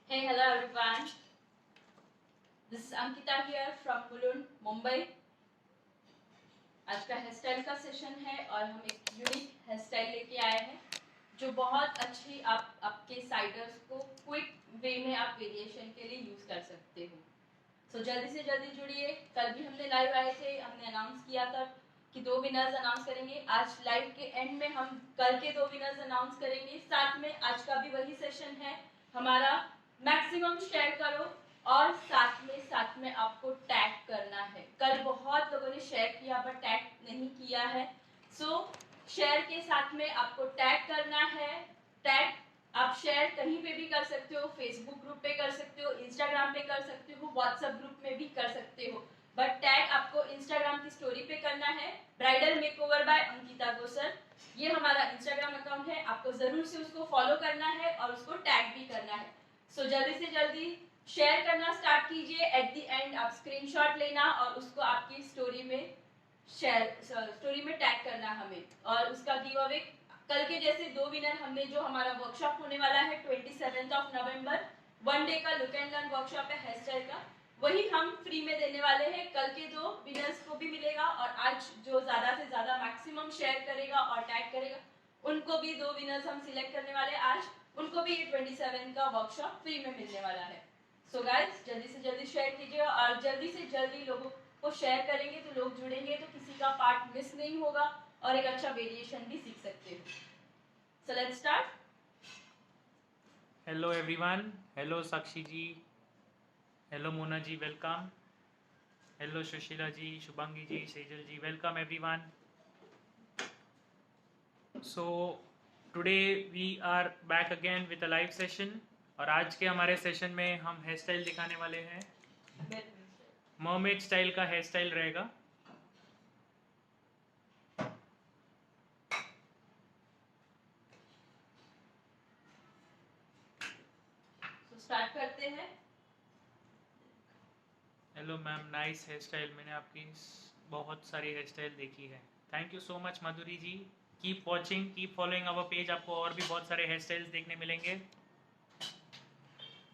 Hey, hello everyone. This is Ankita here from Mulund, Mumbai. आज का hair style का session है और हम एक यूनिक हेयर स्टाइल लेके आए हैं जो बहुत अच्छी आप आपके साइडर्स को क्विक वे में आप वेरिएशन के लिए यूज कर सकते हो। सो जल्दी से जल्दी जुड़िए। कल भी हमने लाइव आए थे, हमने अनाउंस किया था कि 2 विनर्स अनाउंस करेंगे। आज लाइव के एंड में हम कल के 2 विनर्स अनाउंस करेंगे। साथ में आज का भी वही सेशन है हमारा, मैक्सिमम शेयर करो और साथ में आपको टैग करना है। कल बहुत लोगों ने शेयर किया बट टैग नहीं किया है। सो शेयर के साथ में आपको टैग करना है। टैग आप शेयर कहीं पे भी कर सकते हो, फेसबुक ग्रुप पे कर सकते हो, इंस्टाग्राम पे कर सकते हो, व्हाट्सएप ग्रुप में भी कर सकते हो, बट टैग आपको इंस्टाग्राम की स्टोरी पे करना है। Bridal makeover by Ankita Gosal, ये हमारा इंस्टाग्राम अकाउंट है। आपको जरूर से उसको फॉलो करना है और उसको टैग भी करना है। सो जल्दी से जल्दी शेयर करना स्टार्ट कीजिए। एट द एंड आप स्क्रीनशॉट लेना और उसको आपकी स्टोरी में स्टोरी में टैग करना हमें। और उसका गिव अवे कल के जैसे 2 विनर हमने, जो हमारा वर्कशॉप होने वाला है 27 नवंबर, 1 डे का लुक एंड लर्न वर्कशॉप है हेयर स्टाइल का, वही हम फ्री में देने वाले हैं। कल के 2 विनर्स को भी मिलेगा और आज जो ज्यादा से ज्यादा मैक्सिमम शेयर करेगा और टैग करेगा उनको भी 2 विनर्स हम सिलेक्ट करने वाले हैं आज, उनको भी 27 का वर्कशॉप फ्री में मिलने वाला है। सो गाइस जल्दी से जल्दी शेयर कीजिए और जल्दी से जल्दी लोगों को शेयर करेंगे तो लोग जुड़ेंगे, तो किसी का पार्ट मिस नहीं होगा और एक अच्छा वेरिएशन भी सीख सकते हो। So let's start. Hello everyone, hello Sakshi ji, hello Mona ji, welcome. Hello Sushila ji, Shubhangi ji, Sejal ji, welcome everyone. So today we are back again with a live session और आज के हमारे सेशन में हम हेयर स्टाइल दिखाने वाले हैं। मर्मेड स्टाइल का हेयर स्टाइल रहेगा। स्टार्ट करते हैं। Hello ma'am, nice hair style. मैंने आपकी बहुत सारी हेयर स्टाइल देखी है। Thank you so much Madhuri ji. Keep watching, keep following our page, आपको और भी बहुत सारे हेयर स्टाइल्स देखने मिलेंगे।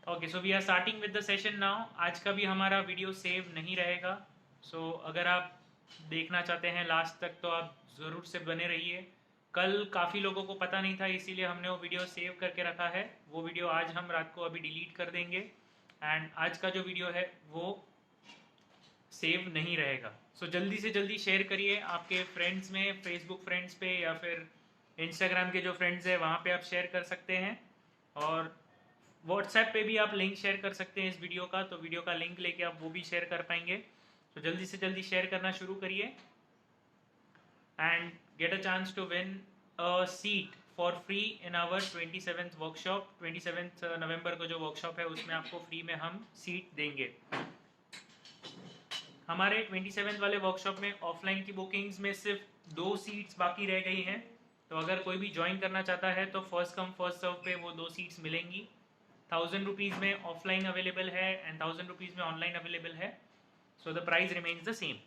Okay, so we are starting with the session now. आज का भी हमारा वीडियो सेव नहीं रहेगा, सो अगर आप देखना चाहते हैं लास्ट तक तो आप ज़रूर से बने रहिए। कल काफ़ी लोगों को पता नहीं था, इसीलिए हमने वो वीडियो सेव करके रखा है। वो वीडियो आज हम रात को अभी डिलीट कर देंगे एंड आज का जो वीडियो है वो सेव नहीं रहेगा। सो जल्दी से जल्दी शेयर करिए आपके फ्रेंड्स में, फेसबुक फ्रेंड्स पे या फिर इंस्टाग्राम के जो फ्रेंड्स हैं वहाँ पे आप शेयर कर सकते हैं और व्हाट्सएप पे भी आप लिंक शेयर कर सकते हैं इस वीडियो का, तो वीडियो का लिंक लेके आप वो भी शेयर कर पाएंगे। तो जल्दी से जल्दी शेयर करना शुरू करिए and get a chance to win a seat for free in our 27th workshop. 27 नवंबर को जो वर्कशॉप है उसमें आपको फ्री में हम सीट देंगे। हमारे 27 वाले वर्कशॉप में ऑफलाइन की बुकिंग्स में सिर्फ 2 सीट्स बाकी रह गई हैं, तो अगर कोई भी ज्वाइन करना चाहता है तो फर्स्ट कम फर्स्ट सर्व पे वो 2 सीट्स मिलेंगी। 1000 रुपीज़ में ऑफलाइन अवेलेबल है एंड 1000 रुपीज़ में ऑनलाइन अवेलेबल है, so the price remains the same.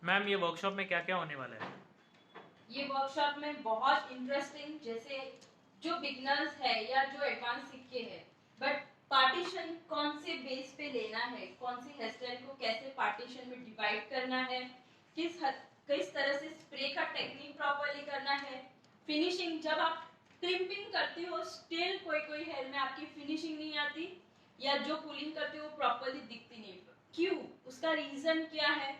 Ma'am, ये वर्कशॉप में क्या क्या होने वाला है? ये वर्कशॉप में बहुत इंटरेस्टिंग, जैसे जो बिगनर्स है या जो एडवांस सीखे हैं, बट पार्टीशन कौन से बेस पे लेना है, कौन सी हेयर स्टाइल को कैसे पार्टीशन में डिवाइड करना है, किस तरह से स्प्रे का टेक्निक प्रॉपर्ली करना है, फिनिशिंग जब आप क्रिम्पिंग करते हो स्टिल कोई हेयर में आपकी फिनिशिंग नहीं आती या जो कूलिंग करते हो प्रॉपर्ली दिखती नहीं, क्यों, उसका रीजन क्या है,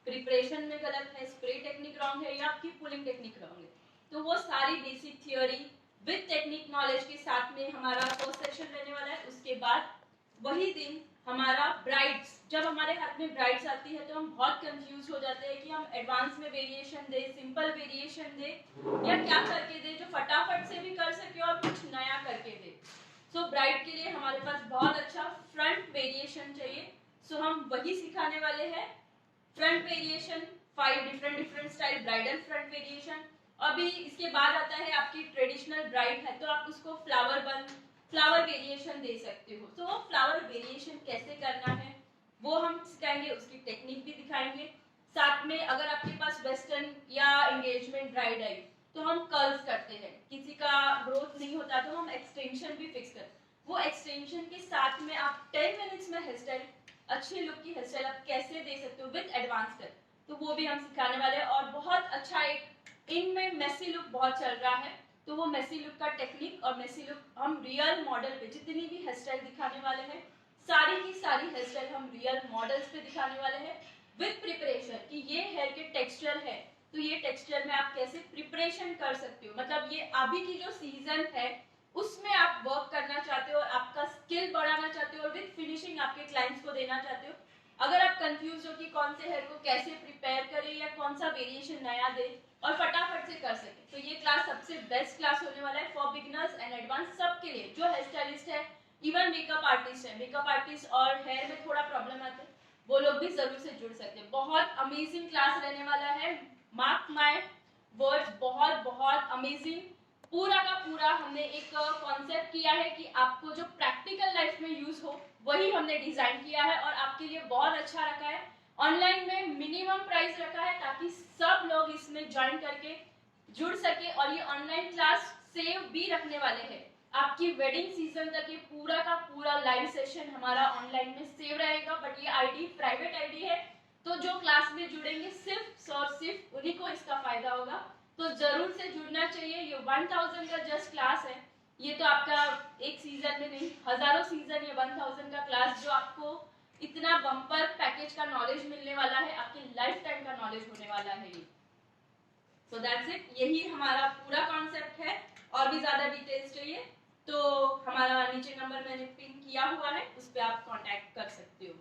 प्रिपरेशन में गलत है, स्प्रे टेक्निक रॉन्ग है या आपकी पुलिंग टेक्निक रॉन्ग है। तो वो सारी basic theory with technique knowledge के साथ में हमारा फर्स्ट सेशन रहने वाला है। उसके बाद वही दिन हमारा ब्राइड्स, जब हमारे हाथ में ब्राइड्स आती है तो हम बहुत कंफ्यूज हो जाते हैं कि हम एडवांस में वेरिएशन दे, सिंपल वेरिएशन दे या क्या करके दे जो फटाफट से भी कर सके और कुछ नया करके दे। सो ब्राइड के लिए हमारे पास बहुत अच्छा फ्रंट वेरिएशन चाहिए, सो हम वही सिखाने वाले हैं। Front variation 5 different style bridal front variation. अभी इसके बाद आता है आपकी ट्रेडिशनल ब्राइड है तो आप उसको फ्लावर वेरिएशन दे सकते हो। तो वो फ्लावर वेरिएशन कैसे करना है वो हम सिखाएंगे, उसकी टेक्निक भी दिखाएंगे। साथ में अगर आपके पास वेस्टर्न या एंगेजमेंट ब्राइड आई तो हम कर्ल्स करते हैं, किसी का ग्रोथ नहीं होता होता है तो हम एक्सटेंशन भी फिक्स कर, वो एक्सटेंशन के साथ में आप 10 मिनट्स में हेयर स्टाइल, अच्छे लुक की हेयर स्टाइल आप कैसे दे सकते हो विद एडवांस कट, तो वो भी हम सिखाने वाले हैं। और बहुत अच्छा एक इनमें मेसी लुक बहुत चल रहा है, तो वो मेसी लुक का टेक्निक और मेसी लुक हम रियल मॉडल पे जितनी भी हेयर स्टाइल दिखाने वाले हैं, सारी की सारी हेयर स्टाइल हम रियल मॉडल्स पे दिखाने वाले हैं विद प्रिपरेशन कि ये हेयर के टेक्सचर है तो ये टेक्सचर में आप कैसे प्रिपरेशन कर सकते हो, मतलब ये अभी की जो सीजन है उसमें आप वर्क करना चाहते हो और आपका स्किल बढ़ाना चाहते हो और विद फिनिशिंग आपके क्लाइंट्स को देना चाहते हो। अगर आप कंफ्यूज हो कि कौन से हेयर को कैसे प्रिपेयर करें या कौन सा वेरिएशन नया दे और फटाफट से कर सके, तो ये क्लास सबसे बेस्ट क्लास होने वाला है फॉर बिगिनर्स एंड एडवांस सबके लिए, जो हेयर स्टाइलिस्ट है, इवन मेकअप आर्टिस्ट है, मेकअप आर्टिस्ट और हेयर में थोड़ा प्रॉब्लम आते हैं वो लोग भी जरूर से जुड़ सकते हैं। बहुत अमेजिंग क्लास रहने वाला है, मार्क माय वर्ड्स, बहुत बहुत अमेजिंग। पूरा का पूरा हमने एक कॉन्सेप्ट किया है कि आपको जो प्रैक्टिकल लाइफ में यूज हो वही हमने डिजाइन किया है और आपके लिए बहुत अच्छा रखा है। ऑनलाइन में मिनिमम प्राइस रखा है ताकि सब लोग इसमें ज्वाइन करके जुड़ सके और ये ऑनलाइन क्लास सेव भी रखने वाले हैं आपकी वेडिंग सीजन तक। ये पूरा का पूरा लाइव सेशन हमारा ऑनलाइन में सेव रहेगा, बट ये आईडी प्राइवेट आईडी है, तो जो क्लास में जुड़ेंगे सिर्फ और सिर्फ उन्हीं को इसका फायदा होगा, तो जरूर से जुड़ना चाहिए। ये 1000 का जस्ट क्लास है, ये तो आपका एक सीजन में नहीं, हजारों सीजन ये 1000 का क्लास जो आपको इतना बम्पर पैकेज का नॉलेज मिलने वाला है, आपके लाइफ टाइम का नॉलेज होने वाला है ये। सो दैट्स इट, यही हमारा पूरा कॉन्सेप्ट है। और भी ज्यादा डिटेल्स चाहिए तो हमारा नीचे नंबर मैंने पिन किया हुआ है, उस पर आप कांटेक्ट कर सकते हो।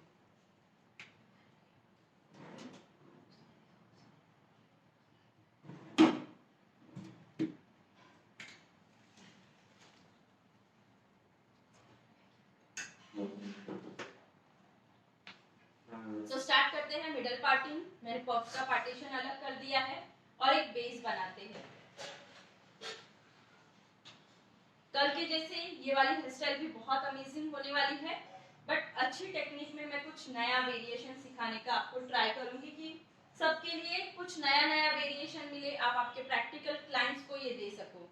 तो स्टार्ट करते हैं मिडल पार्टिंग। मैंने पफ का पार्टीशन अलग कर दिया है और एक बेस बनाते हैं। कल के जैसे ये वाली हेयर स्टाइल भी बहुत अमेजिंग होने वाली है, बट अच्छी टेक्निक में मैं कुछ नया वेरिएशन सिखाने का आपको ट्राई करूंगी कि सबके लिए कुछ नया नया वेरिएशन मिले, आप आपके प्रैक्टिकल क्लाइंट्स को ये दे सको।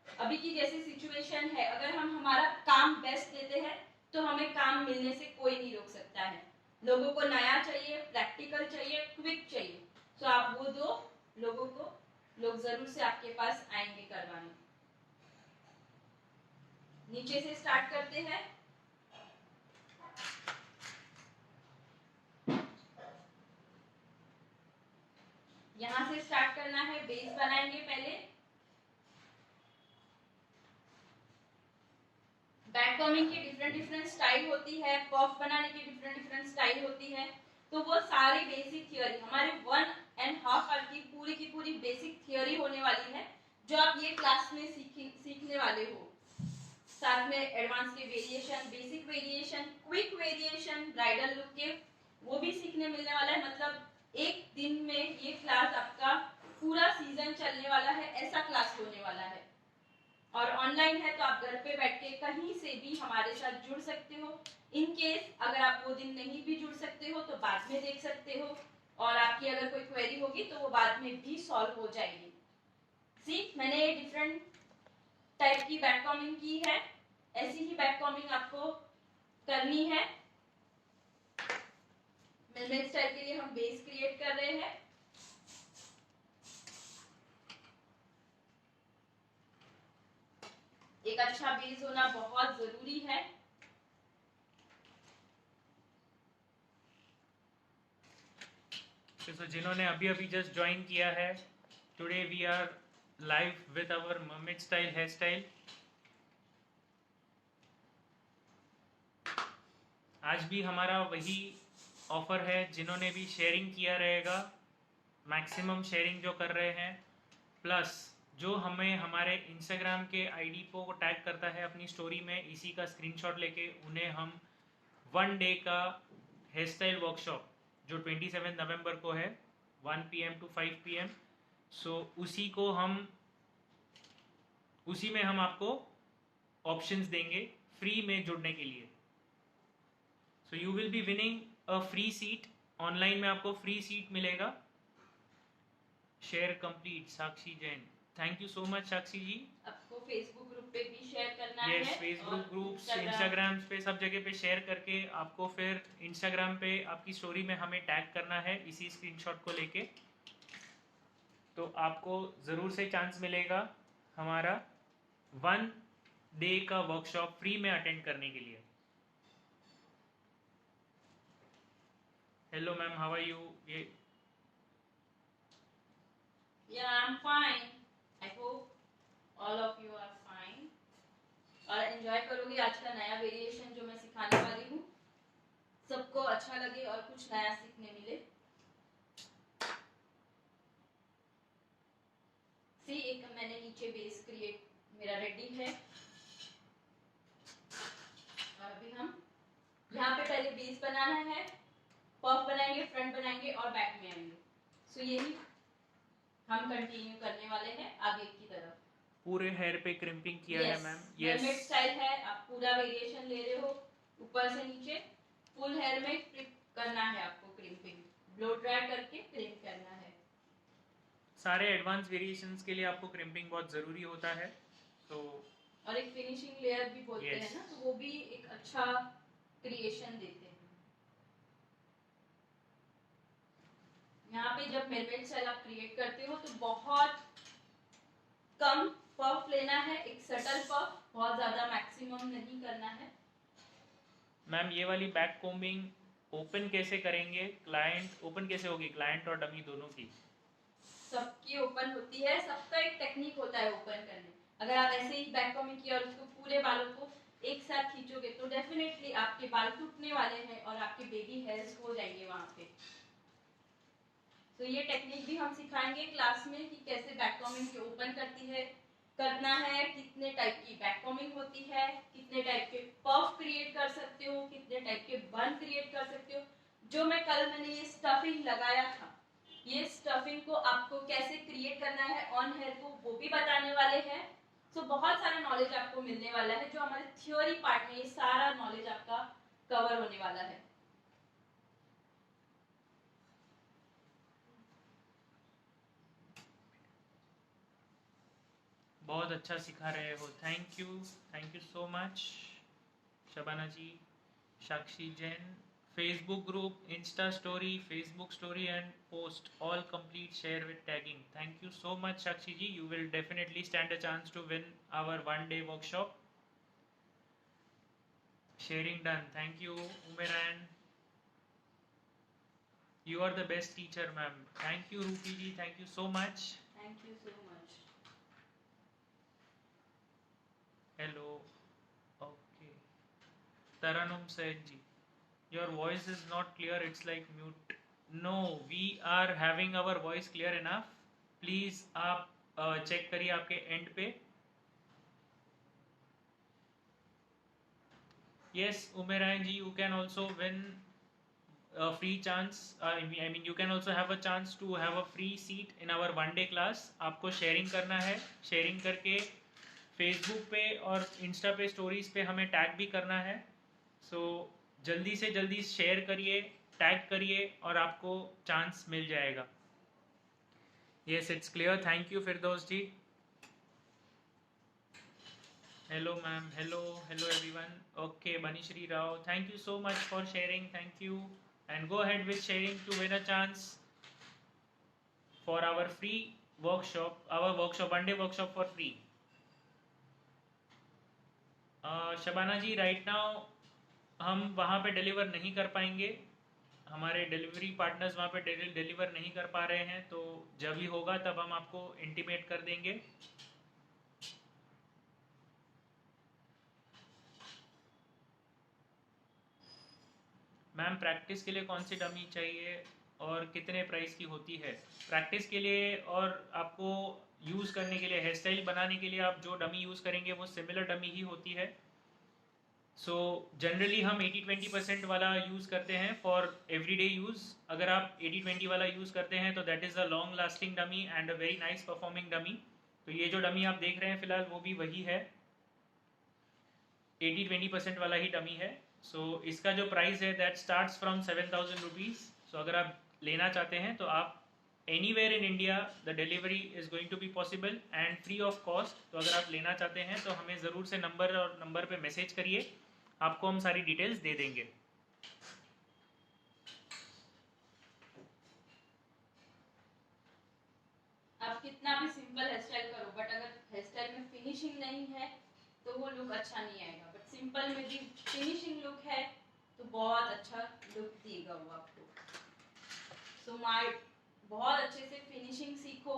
अभी की जैसी सिचुएशन है, अगर हम हमारा काम बेस्ट देते हैं तो हमें काम मिलने से कोई नहीं रोक सकता है। लोगों को नया चाहिए, प्रैक्टिकल चाहिए, क्विक चाहिए, तो आप वो दो लोगों को, लोग जरूर से आपके पास आएंगे करवाने। नीचे से स्टार्ट करते हैं। यहां से स्टार्ट करना है, बेस बनाएंगे पहले। बैक कॉमिंग की डिफरेंट डिफरेंट स्टाइल होती है, पफ बनाने की डिफरेंट डिफरेंट स्टाइल होती है, तो वो सारी बेसिक थियोरी हमारे 1.5 आवर की पूरी बेसिक थियोरी होने वाली है, जो आप ये क्लास में सीखने वाले हो। साथ में एडवांस के variation, basic variation, quick variation, bridal look के वो भी सीखने मिलने वाला है। मतलब एक दिन में ये क्लास आपका पूरा सीजन चलने वाला है, ऐसा क्लास होने वाला है। और ऑनलाइन है तो आप घर पे बैठ के कहीं से भी हमारे साथ जुड़ सकते हो। इन केस अगर आप वो दिन नहीं भी जुड़ सकते हो तो बाद में देख सकते हो, और आपकी अगर कोई क्वेरी होगी तो वो बाद में भी सॉल्व हो जाएगी। सी, मैंने डिफरेंट टाइप की बैक कॉमिंग की है, ऐसी ही बैक कॉमिंग आपको करनी है। मिलमेल स्टाइल के लिए हम बेस क्रिएट कर रहे हैं। एक अच्छा बेस होना बहुत जरूरी है। तो जिन्होंने अभी अभी जस्ट ज्वाइन किया है, today we are live with our mermaid style hair style. आज भी हमारा वही ऑफर है, जिन्होंने भी शेयरिंग किया रहेगा, मैक्सिमम शेयरिंग जो कर रहे हैं, प्लस जो हमें हमारे इंस्टाग्राम के आईडी को टैग करता है अपनी स्टोरी में, इसी का स्क्रीनशॉट लेके उन्हें हम 1 डे का हेयर स्टाइल वर्कशॉप जो 27 नवंबर को है 1 PM to 5 PM, सो उसी में हम आपको ऑप्शंस देंगे फ्री में जुड़ने के लिए। So you will be winning a free seat, online में आपको फ्री सीट मिलेगा। Share complete, Sakshi Jain. Thank you so much Sakshi ji. आपको फेसबुक ग्रुप पे भी शेयर करना यस, है, फेसबुक ग्रुप्स, Instagram इंस्टाग्राम पे सब जगह पे शेयर करके आपको फिर इंस्टाग्राम पे आपकी स्टोरी में हमें टैग करना है इसी स्क्रीनशॉट को लेके, तो आपको ज़रूर से चांस मिलेगा हमारा 1 डे का वर्कशॉप फ्री में अटेंड करने के लिए। Hello ma'am, how are you? ये Yeah, I'm fine. I hope all of you are fine. और एंजॉय करोगे आज का नया वेरिएशन जो मैं सिखाने वाली हूँ, सबको अच्छा लगे और कुछ नया सीखने मिले। सी, एक मैंने नीचे बेस क्रिएट मेरा रेडी है, और अभी हम यहाँ पे पहले बेस बनाना है, पफ बनाएंगे, फ्रंट बनाएंगे और बैक में आएंगे। सो यही हम कंटिन्यू करने वाले हैं आगे की तरफ। पूरे हेयर पे क्रिम्पिंग किया है मैम। मेड स्टाइल है, आप पूरा वेरिएशन ले रहे हो ऊपर से नीचे, फुल हेयर में क्रिप करना है आपको, क्रिम्पिंग ब्लो ड्राई करके क्रिम्प करना है। सारे एडवांस वेरिएशंस के लिए आपको क्रिम्पिंग बहुत ज़रूरी होता है, तो और एक फिनिशिंग लेयर भी बोलते हैं ना, तो वो भी एक अच्छा क्रिएशन देते हैं। यहाँ पे जब मेलमेड स्टाइल आप क्रिएट करते हो तो बहुत कम पफ लेना है, एक सटल पफ, बहुत ज्यादा मैक्सिमम नहीं करना है। मैम ये वाली बैक कोम्बिंग ओपन कैसे करेंगे? क्लाइंट ओपन कैसे होगी, क्लाइंट और डमी दोनों की? सबकी ओपन होती है, सबका एक टेक्निक होता है ओपन करने। अगर आप ऐसे ही बैक कोम्बिंग किया और उसको पूरे बालों को एक साथ खींचोगे तो डेफिनेटली आपके बाल टूटने वाले हैं और आपके बेबी हेयर्स हो जाएंगे वहां पे। तो ये टेक्निक भी हम सिखाएंगे क्लास में कि कैसे बैक कोम्बिंग की ओपन करना है, कितने टाइप की बैक कोम्बिंग होती है, कितने टाइप के पफ क्रिएट कर सकते हो, कितने टाइप के बन क्रिएट कर सकते हो। जो मैंने ये स्टफिंग लगाया था, ये स्टफिंग को आपको कैसे क्रिएट करना है ऑन हेयर को, वो भी बताने वाले हैं। सो बहुत सारा नॉलेज आपको मिलने वाला है, जो हमारे थ्योरी पार्ट में ये सारा नॉलेज आपका कवर होने वाला है। बहुत अच्छा सिखा रहे हो, thank you so much Shabana ji. Sakshi Jain, Facebook group, insta story, Facebook story and post all complete, share with tagging. Thank you so much Sakshi ji, you will definitely stand a chance to win our 1 day workshop. Sharing done, thank you Umeran, you are the best teacher ma'am। thank you Rupi ji, thank you so much। Thank you so much. hello, okay, Taranum Sen ji, your voice is not clear, it's like mute। no, we are having our voice clear enough, please आप check करिए आपके and पे। yes Umeran ji, you can also win a free chance, I mean you can also have a chance to have a free seat in our 1 day class। आपको sharing करना है, sharing करके Facebook पे और Insta पे stories पे हमें tag भी करना है। सो जल्दी से जल्दी शेयर करिए, टैग करिए और आपको चांस मिल जाएगा। Yes it's clear, thank you Firdaus ji. Hello ma'am, hello everyone. Okay Banishree Rao, thank you so much for sharing, thank you, and go ahead with sharing to win a chance for our free workshop, 1 day workshop for free। Shabana ji, right now हम वहाँ पे deliver नहीं कर पाएंगे, हमारे delivery partners वहाँ पे deliver नहीं कर पा रहे हैं, तो जब भी होगा तब हम आपको इंटीमेट कर देंगे। मैम प्रैक्टिस के लिए कौन सी डमी चाहिए और कितने प्राइस की होती है? प्रैक्टिस के लिए और आपको यूज़ करने के लिए, हेयर स्टाइल बनाने के लिए आप जो डमी यूज़ करेंगे वो सिमिलर डमी ही होती है। सो जनरली हम 80-20% वाला यूज़ करते हैं फॉर एवरीडे यूज़। अगर आप 80-20 वाला यूज़ करते हैं तो that is a long lasting dummy and a very nice performing dummy. तो ये जो डमी आप देख रहे हैं फिलहाल वो भी वही है, 80-20% वाला ही डमी है। सो इसका जो प्राइस है that starts from 7,000 rupees. So अगर आप लेना चाहते हैं तो आप anywhere in India the delivery is going to be possible and free of cost. तो अगर आप लेना चाहते हैं तो हमें ज़रूर से नंबर पे मैसेज करिए, आपको हम सारी डिटेल्स दे देंगे। आप कितना भी सिंपल हेयर स्टाइल करो, बट अगर हेयर स्टाइल में फिनिशिंग नहीं है तो वो लुक अच्छा नहीं आएगा। बट सिंपल में भी फिनिशिंग लुक है तो बहुत अच्छा लुक देगा वो आपको। सो बहुत अच्छे से फिनिशिंग सीखो,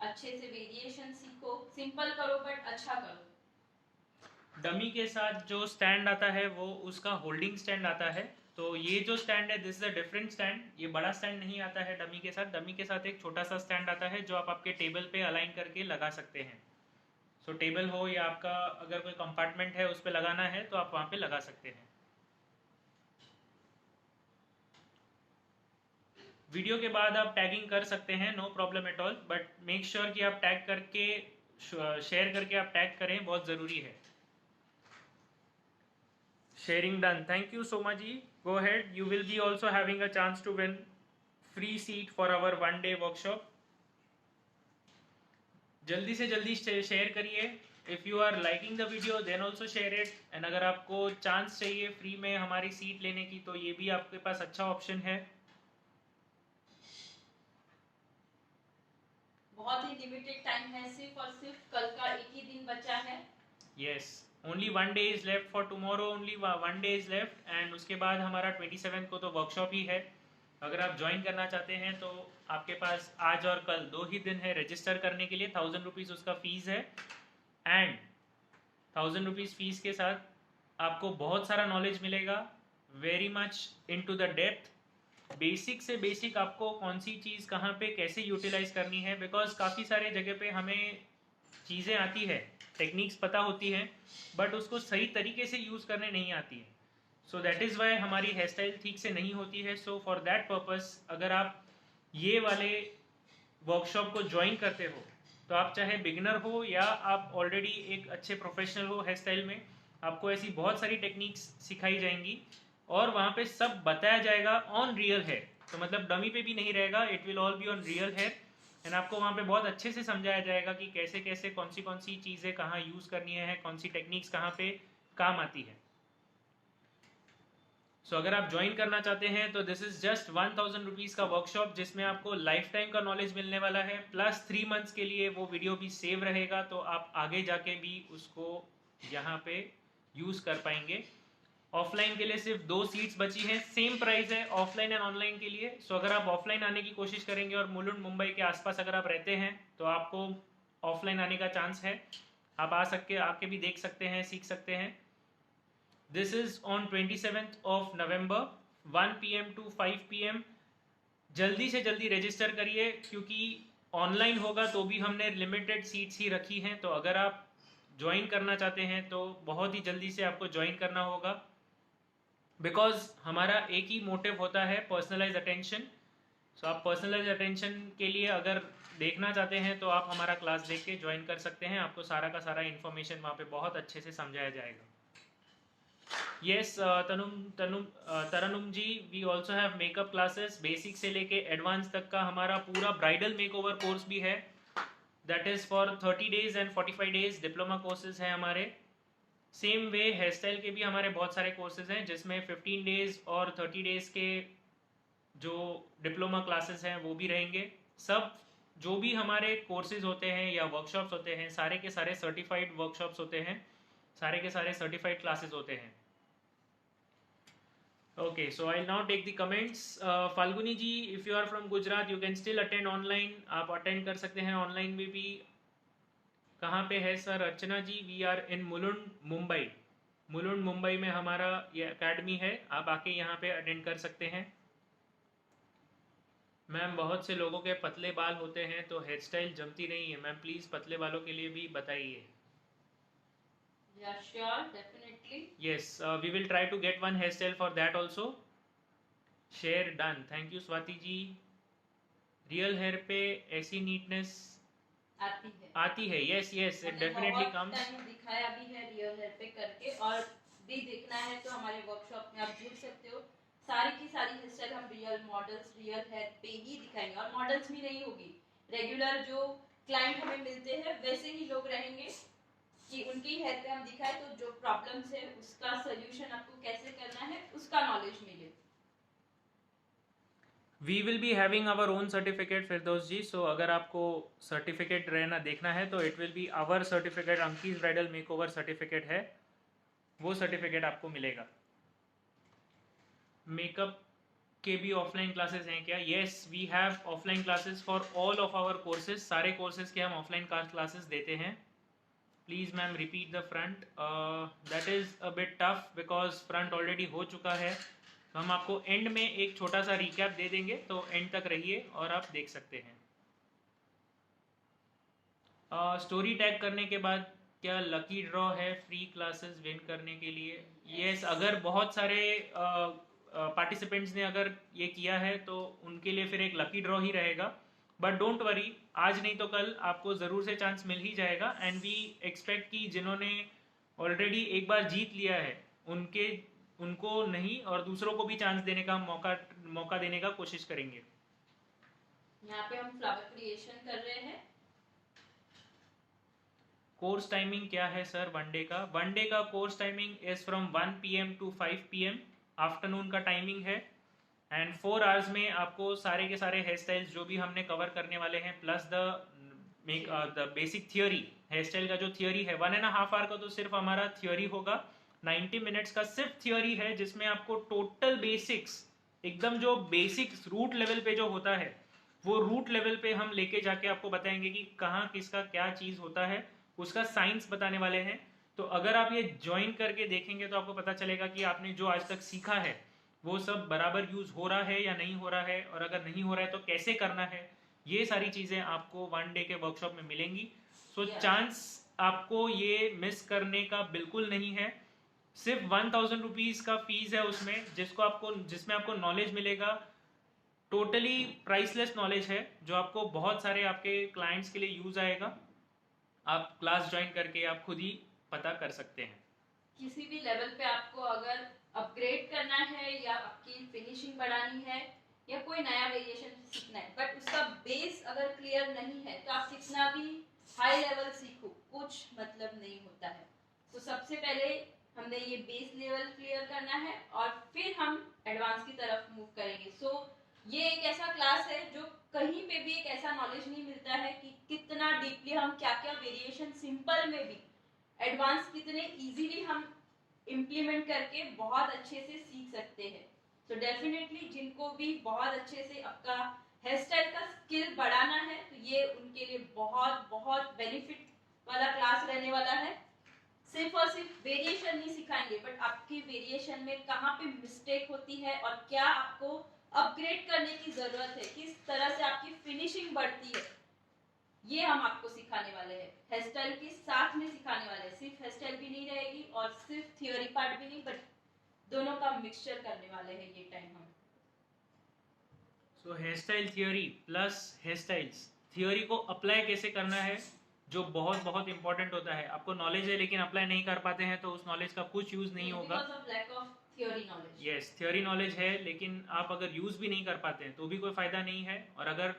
अच्छे से वेरिएशन सीखो, सिंपल करो बट अच्छा करो। डमी के साथ जो स्टैंड आता है वो उसका होल्डिंग स्टैंड आता है। तो ये जो स्टैंड है this is a different stand, ये बड़ा स्टैंड नहीं आता है डमी के साथ। डमी के साथ एक छोटा सा स्टैंड आता है जो आप आपके टेबल पे अलाइन करके लगा सकते हैं। सो टेबल हो या आपका अगर कोई कंपार्टमेंट है उस पर लगाना है तो आप वहाँ पे लगा सकते हैं। वीडियो के बाद आप टैगिंग कर सकते हैं, no problem at all, but make sure कि आप टैग करके शेयर करके आप टैग करें, बहुत ज़रूरी है। Sharing done. Thank you so much ji. Go ahead. You will be also having a chance to win free seat for our one day workshop. जल्दी से जल्दी शेयर करिए। If you are liking the video then also share it. And अगर आपको chance चाहिए free में हमारी seat लेने की तो ये भी आपके पास अच्छा ऑप्शन है। बहुत ही लिमिटेड टाइम है, सिर्फ और सिर्फ कल का एक ही दिन बचा है। Yes, only 1 day is left for tomorrow, only 1 day is left. And उसके बाद हमारा 27 को तो वर्कशॉप ही है। अगर आप ज्वाइन करना चाहते हैं तो आपके पास आज और कल 2 ही दिन है रजिस्टर करने के लिए। 1000 रुपीज़ उसका फीस है एंड 1000 रुपीज़ फीस के साथ आपको बहुत सारा नॉलेज मिलेगा, very much into the depth. Basic से बेसिक आपको कौन सी चीज़ कहाँ पे कैसे यूटिलाइज करनी है, बिकॉज काफ़ी सारे जगह पे हमें चीज़ें आती है, टेक्निक्स पता होती हैं, बट उसको सही तरीके से यूज़ करने नहीं आती है। सो दैट इज़ वाई हमारी हेयर स्टाइल ठीक से नहीं होती है। सो फॉर दैट पर्पस अगर आप ये वाले वर्कशॉप को ज्वाइन करते हो तो आप चाहे बिगिनर हो या आप ऑलरेडी एक अच्छे प्रोफेशनल हो हेयर स्टाइल में, आपको ऐसी बहुत सारी टेक्निक्स सिखाई जाएंगी और वहाँ पे सब बताया जाएगा ऑन रियल हेयर। तो मतलब डमी पे भी नहीं रहेगा, it will all be on real hair. And आपको वहाँ पे बहुत अच्छे से समझाया जाएगा कि कैसे कैसे कौन सी चीज़ें कहाँ यूज़ करनी है, कौन सी टेक्निक्स कहाँ पे काम आती है। सो अगर आप ज्वाइन करना चाहते हैं तो दिस इज जस्ट 1000 रुपीज़ का वर्कशॉप जिसमें आपको लाइफ टाइम का नॉलेज मिलने वाला है, प्लस 3 मंथ्स के लिए वो वीडियो भी सेव रहेगा तो आप आगे जाके भी उसको यहाँ पे यूज़ कर पाएंगे। ऑफलाइन के लिए सिर्फ 2 सीट्स बची हैं, सेम प्राइस है ऑफलाइन एंड ऑनलाइन के लिए। सो अगर आप ऑफलाइन आने की कोशिश करेंगे और मुलुंड मुंबई के आसपास अगर आप रहते हैं तो आपको ऑफलाइन आने का चांस है, आप आके भी देख सकते हैं, सीख सकते हैं। This is on 27th of November 1 PM to 5 PM। जल्दी से जल्दी रजिस्टर करिए क्योंकि ऑनलाइन होगा तो भी हमने लिमिटेड सीट्स ही रखी हैं। तो अगर आप ज्वाइन करना चाहते हैं तो बहुत ही जल्दी से आपको ज्वाइन करना होगा, बिकॉज हमारा एक ही मोटिव होता है पर्सनलाइज अटेंशन। सो आप पर्सनलाइज अटेंशन के लिए अगर देखना चाहते हैं तो आप हमारा क्लास देख के ज्वाइन कर सकते हैं, आपको सारा का सारा इन्फॉर्मेशन वहाँ पे बहुत अच्छे से समझाया जाएगा। Yes Tarannum ji, we also have makeup classes, basic से लेके एडवांस तक का हमारा पूरा ब्राइडल मेकओवर कोर्स भी है। That is for 30 days and 45 days diploma courses हैं हमारे। सेम वे हेयर स्टाइल के भी हमारे बहुत सारे कोर्सेज हैं जिसमें 15 days और 30 days के जो डिप्लोमा क्लासेस हैं वो भी रहेंगे। सब जो भी हमारे कोर्सेज होते हैं या वर्कशॉप्स होते हैं सारे के सारे सर्टिफाइड वर्कशॉप्स होते हैं, सारे के सारे सर्टिफाइड क्लासेस होते हैं। Okay, so I'll now take the comments. Falguni ji, if you are from Gujarat, you can still attend online. आप attend कर सकते हैं online में भी। कहाँ पे है sir? Archana ji, we are in Mulund Mumbai. Mulund Mumbai में हमारा ये अकेडमी है, आप आके यहाँ पे अटेंड कर सकते हैं। मैम बहुत से लोगों के पतले बाल होते हैं तो हेयर स्टाइल जमती नहीं है मैम, प्लीज़ पतले बालों के लिए भी बताइए। Yeah, sure, definitely. Yes, we will try to get one hairstyle for that also. Share done. Thank you Swati ji. Real hair पे ऐसी नीटनेस आती है। Yes yes, it definitely comes. दिखाया भी है रियल हेयर पे करके, और भी देखना है तो हमारे वर्कशॉप में आप जुड़ सकते हो। सारी की सारी हेयर स्टाइल हम रियल मॉडल्स, रियल हेयर पे ही दिखाएंगे, और मॉडल्स भी नहीं होगी, रेगुलर जो क्लाइंट हमें मिलते हैं वैसे ही लोग रहेंगे कि उनकी हेयर पे हम दिखाए तो जो प्रॉब्लम्स है उसका सोल्यूशन आपको कैसे करना है उसका नॉलेज मिले। We will be having our own certificate Firdous ji, so अगर आपको सर्टिफिकेट रहना देखना है तो it will be our certificate, अंकीज ब्राइडल मेकओवर सर्टिफिकेट है, वो सर्टिफिकेट आपको मिलेगा। मेकअप के भी ऑफलाइन क्लासेस हैं क्या? Yes, we have offline classes for all of our courses, सारे कोर्सेज के हम ऑफलाइन क्लासेस देते हैं। Please ma'am repeat the front, that is a bit tough because front already हो चुका है, तो हम आपको एंड में एक छोटा सा रिकैप दे देंगे, तो एंड तक रहिए और आप देख सकते हैं। स्टोरी टैग करने के बाद क्या लकी ड्रॉ है फ्री क्लासेस विन करने के लिए? यस, अगर बहुत सारे पार्टिसिपेंट्स ने अगर ये किया है तो उनके लिए फिर एक लकी ड्रॉ ही रहेगा, बट डोंट वरी, आज नहीं तो कल आपको ज़रूर से चांस मिल ही जाएगा। एंड वी एक्सपेक्ट कि जिन्होंने ऑलरेडी एक बार जीत लिया है उनको नहीं, और दूसरों को भी चांस देने का मौका देने का कोशिश करेंगे। यहाँ पे हम फ्लावर क्रिएशन कर रहे हैं। कोर्स टाइमिंग क्या है सर वनडे का? वनडे का course timing is from 1 PM to 5 PM, afternoon का टाइमिंग है। एंड 4 आवर्स में आपको सारे के सारे हेयर स्टाइल्स जो भी हमने कवर करने वाले हैं, plus the basic theory, hair style का जो थियोरी है 1.5 आवर का तो सिर्फ हमारा थियोरी होगा, 90 मिनट्स का सिर्फ थियोरी है, जिसमें आपको टोटल बेसिक्स, एकदम जो बेसिक्स रूट लेवल पे जो होता है वो रूट लेवल पे हम लेके जाके आपको बताएंगे कि कहाँ किसका क्या चीज़ होता है, उसका साइंस बताने वाले हैं। तो अगर आप ये ज्वाइन करके देखेंगे तो आपको पता चलेगा कि आपने जो आज तक सीखा है वो सब बराबर यूज हो रहा है या नहीं हो रहा है, और अगर नहीं हो रहा है तो कैसे करना है। ये सारी चीज़ें आपको 1 डे के वर्कशॉप में मिलेंगी। सो चांस आपको ये मिस करने का बिल्कुल नहीं है। सिर्फ 1000 रुपीज़ का फीस है उसमें, जिसमें आपको नॉलेज मिलेगा, टोटली प्राइसलेस नॉलेज है, जो आपको बहुत सारे आपके क्लाइंट्स के लिए यूज आएगा। आप क्लास ज्वाइन करके आप खुद ही पता कर सकते हैं। किसी भी लेवल पे आपको अगर अपग्रेड करना है या आपकी फिनिशिंग बढ़ानी है या कोई नया वेरिएशन सीखना है, बट उसका बेस अगर क्लियर नहीं है तो आप कितना भी हाई लेवल सीखो कुछ मतलब नहीं होता है। तो सबसे पहले हमने ये बेस लेवल क्लियर करना है और फिर हम एडवांस की तरफ मूव करेंगे। सो ये एक ऐसा क्लास है जो कहीं पे भी एक ऐसा नॉलेज नहीं मिलता है कि कितना डीपली हम क्या क्या वेरिएशन सिंपल में भी एडवांस कितने इजीली हम इम्प्लीमेंट करके बहुत अच्छे से सीख सकते हैं। तो डेफिनेटली जिनको भी बहुत अच्छे से आपका हेयर स्टाइल का स्किल बढ़ाना है तो ये उनके लिए बहुत बहुत बेनिफिट वाला क्लास रहने वाला है। सिर्फ और सिर्फ वेरिएशन नहीं सिखाएंगे, बट आपकी वेरिएशन में कहाँ पे मिस्टेक होती है और क्या आपको अपग्रेड करने की जरूरत है, किस तरह से आपकी फिनिशिंग बढ़ती है, ये हम आपको सिखाने वाले हैं। हेयर स्टाइल के साथ में सिखाने वाले हैं, सिर्फ हेयर स्टाइल भी नहीं रहेगी और सिर्फ थियोरी पार्ट भी नहीं, बट दोनों का मिक्सचर करने वाले हैं ये टाइम हम। So hair style theory plus hair styles theory को अप्लाई कैसे करना है, जो बहुत बहुत इंपॉर्टेंट होता है। आपको नॉलेज है लेकिन अप्लाई नहीं कर पाते हैं तो उस नॉलेज का कुछ यूज नहीं होगा। यस, थियोरी नॉलेज है लेकिन आप अगर यूज भी नहीं कर पाते हैं तो भी कोई फायदा नहीं है, और अगर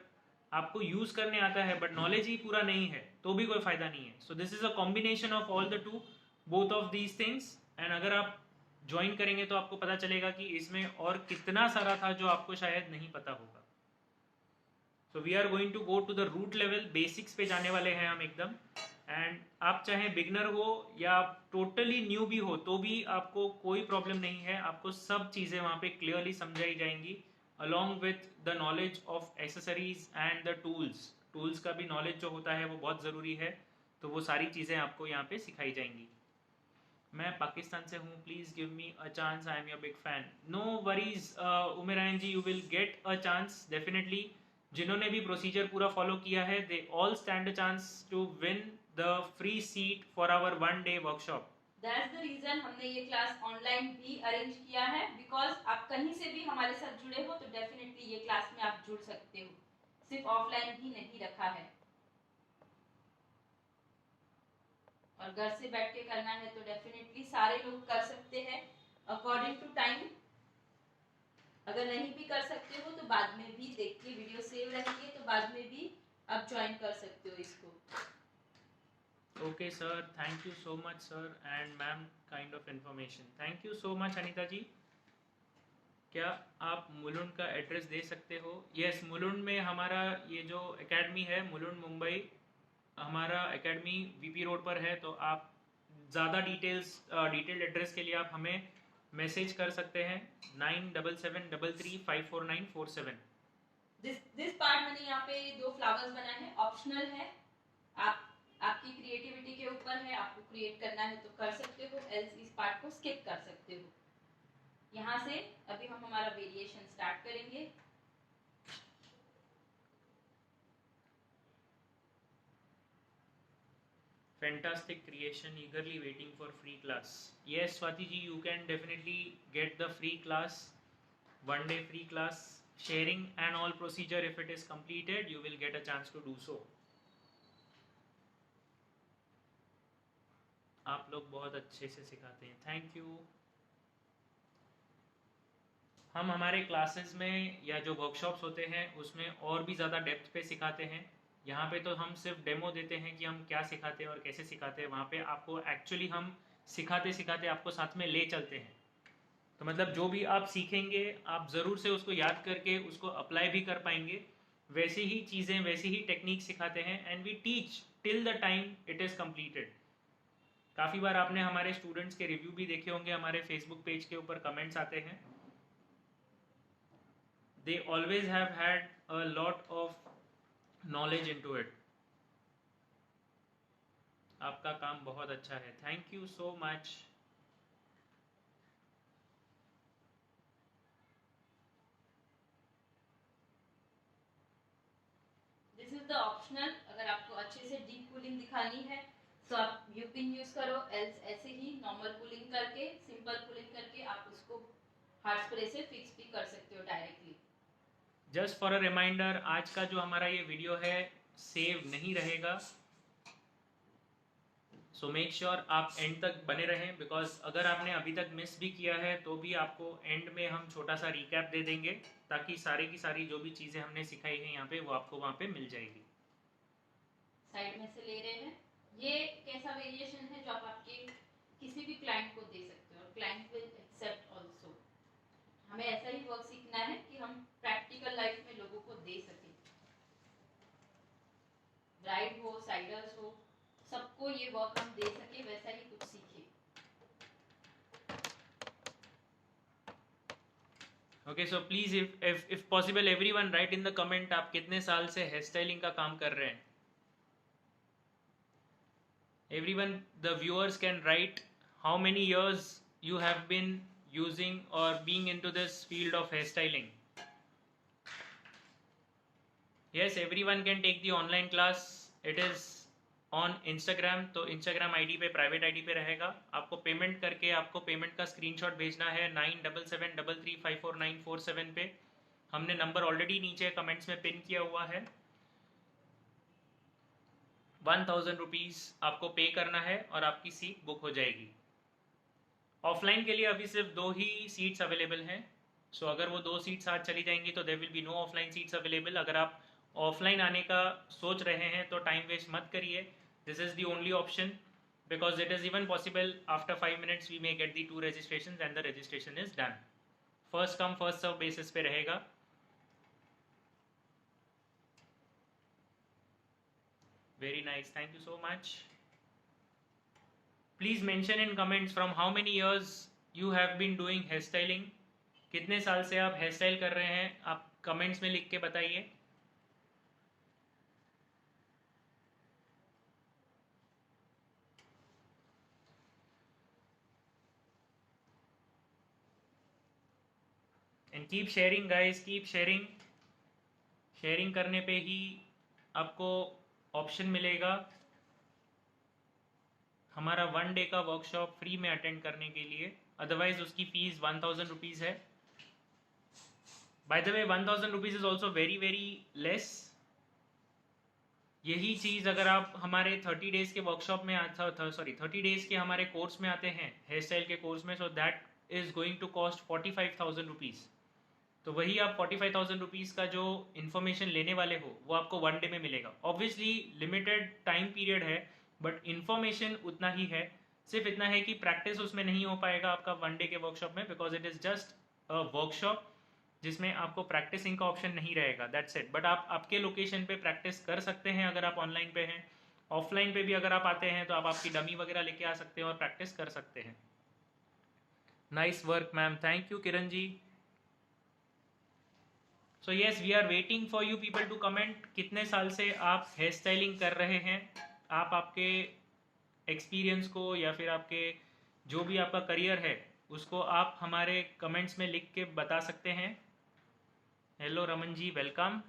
आपको यूज करने आता है बट नॉलेज ही पूरा नहीं है तो भी कोई फायदा नहीं है। So this is a combination of all the two, both of these things. And अगर आप ज्वाइन करेंगे तो आपको पता चलेगा कि इसमें और कितना सारा था जो आपको शायद नहीं पता होगा। So we are going to go to the root level, basics पे जाने वाले हैं हम एकदम। एंड आप चाहे बिगनर हो या टोटली न्यू भी हो तो भी आपको कोई प्रॉब्लम नहीं है, आपको सब चीज़ें वहाँ पे क्लियरली समझाई जाएंगी, along with the knowledge of accessories and the tools. Tools का भी नॉलेज जो होता है वो बहुत ज़रूरी है, तो वो सारी चीज़ें आपको यहाँ पे सिखाई जाएंगी। मैं पाकिस्तान से हूँ, please give me a chance, I am your big fan. No worries Umeran ji, you will get a chance definitely. जिन्होंने भी प्रोसीजर पूरा फॉलो किया है they all stand a chance to win the free seat for our 1 day workshop. That's the reason हमने ये class online भी arrange किया है, बिकॉज आप कहीं से भी हमारे साथ जुड़े हो तो डेफिनेटली ये क्लास में आप जुड़ सकते हो, सिर्फ ऑफलाइन ही नहीं रखा है। और घर से बैठ के करना है तो डेफिनेटली सारे लोग कर सकते हैं अकॉर्डिंग टू टाइम। अगर नहीं भी कर सकते हो तो बाद में भी देख के, वीडियो सेव रहेंगे तो बाद में भी आप ज्वाइन कर सकते हो इसको। Okay sir, thank you so much sir and ma'am, kind of information. Thank you so much Anita ji. क्या आप मुलुंड का एड्रेस दे सकते हो? यस, मुलुंड में हमारा ये जो एकेडमी है, मुलुंड मुंबई, हमारा एकेडमी वीपी रोड पर है। तो आप ज़्यादा डिटेल्ड एड्रेस के लिए आप हमें मैसेज कर सकते हैं 9773354947। दिस पार्ट मैंने यहाँ पे 2 फ्लावर्स बनाए हैं, ऑप्शनल है, आपकी क्रिएटिविटी के ऊपर है, आपको क्रिएट करना है तो कर सकते हो, एल्स इस पार्ट को स्किप कर सकते हो। यहाँ से अभी हम हमारा वेरिएशन स्टार्ट करेंगे। Fantastic creation, eagerly waiting for free class. Yes, Swati ji, you can definitely get the free class, 1 day free class, sharing and all procedure. If it is completed, you will get a chance to do so. आप लोग बहुत अच्छे से सिखाते हैं, thank you. हम हमारे classes में या जो वर्कशॉप्स होते हैं उसमें और भी ज़्यादा डेप्थ पे सिखाते हैं। यहाँ पे तो हम सिर्फ डेमो देते हैं कि हम क्या सिखाते हैं और कैसे सिखाते हैं। वहाँ पे आपको एक्चुअली हम सिखाते सिखाते आपको साथ में ले चलते हैं। तो मतलब जो भी आप सीखेंगे आप ज़रूर से उसको याद करके उसको अप्लाई भी कर पाएंगे। वैसी ही चीज़ें, वैसी ही टेक्निक सिखाते हैं and we teach till the time it is completed. काफ़ी बार आपने हमारे स्टूडेंट्स के रिव्यू भी देखे होंगे, हमारे फेसबुक पेज के ऊपर कमेंट्स आते हैं। They always have had a lot of knowledge into it. आपका काम बहुत अच्छा है, thank you so much. This is the optional. अगर आपको अच्छे से डीप कूलिंग दिखानी है तो आप यूपिन यूज करो, एल्स ऐसे ही नॉर्मल कूलिंग करके, सिंपल कूलिंग करके आप उसको हार्ड स्प्रे से फिक्स भी कर सकते हो directly. Just for a reminder, आज का जो हमारा ये वीडियो है सेव नहीं रहेगा, सो मेक श्योर आप एंड तक बने रहें, बिकॉज अगर आपने अभी तक मिस भी किया है तो भी आपको एंड में हम छोटा सा रिकैप दे देंगे, ताकि सारी की सारी जो भी चीज़ें हमने सिखाई हैं यहाँ पे वो आपको वहाँ पे मिल जाएगी। साइड में से ले रहे हैं। ये कैसा वेरिएशन है जो आप आपके किसी भी क्लाइंट को दे सकते हो और क्लाइंट विल एक्सेप्ट ऑल्सो। हमें ऐसा ही वर्क सीखना है कि हम प्रैक्टिकल लाइफ में लोगों को दे सकें। ब्राइड हो, साइडर्स हो, सबको ये वर्क हम दे सके, वैसा ही कुछ सीखे। Okay, so please if possible everyone right in the comment आप कितने साल से हेयर स्टाइलिंग का काम कर रहे हैं। Everyone, the viewers can write how many years you have been using or being into this field of hairstyling. Yes, everyone can take the online class. It is on Instagram, तो Instagram ID पे, private ID पे रहेगा। आपको payment करके आपको payment का screenshot भेजना है 9773354947 पे। हमने नंबर ऑलरेडी नीचे कमेंट्स में पिन किया हुआ है। 1000 रुपीज़ आपको पे करना है और आपकी सीट बुक हो जाएगी। ऑफलाइन के लिए अभी सिर्फ 2 ही सीट्स अवेलेबल हैं, सो अगर वो 2 सीट्स आज चली जाएंगी तो there will be no offline seats available. अगर आप ऑफलाइन आने का सोच रहे हैं तो टाइम वेस्ट मत करिए, this is the only option, because it is even possible after 5 minutes we may get the 2 registrations and the registration is done. First come first serve basis पे रहेगा। Very nice, thank you so much. Please mention in comments from how many years you have been doing hairstyling. कितने साल से आप hair style कर रहे हैं, आप कमेंट्स में लिख के बताइए। And keep sharing guys, keep sharing. Sharing करने पे ही आपको ऑप्शन मिलेगा हमारा 1 डे का वर्कशॉप फ्री में अटेंड करने के लिए, अदरवाइज उसकी फीस 1000 रुपीज़ है। Bye the way 1000 rupees is also very very less. यही चीज़ अगर आप हमारे 30 डेज के वर्कशॉप में 30 डेज के हमारे कोर्स में आते हैं, हेयर स्टाइल के कोर्स में, so that is going to cost 45,000 rupees. तो वही आप 45,000 रुपीज़ का जो इन्फॉर्मेशन लेने वाले हो वो आपको 1 डे में मिलेगा। ऑब्वियसली लिमिटेड टाइम पीरियड है, बट इन्फॉर्मेशन उतना ही है। सिर्फ इतना है कि प्रैक्टिस उसमें नहीं हो पाएगा आपका 1 डे के वर्कशॉप में, because it is just a workshop जिसमें आपको प्रैक्टिसिंग का ऑप्शन नहीं रहेगा, दैट्स इट। बट आप आपके लोकेशन पे प्रैक्टिस कर सकते हैं अगर आप ऑनलाइन पे हैं। ऑफलाइन पे भी अगर आप आते हैं तो आप आपकी डमी वगैरह लेके आ सकते हैं और प्रैक्टिस कर सकते हैं। Nice work ma'am, thank you Kiran ji. So yes, we are waiting for you people to comment कितने साल से आप हेयर स्टाइलिंग कर रहे हैं। आप आपके एक्सपीरियंस को या फिर आपके जो भी आपका करियर है उसको आप हमारे कमेंट्स में लिख के बता सकते हैं। Hello Raman ji, welcome.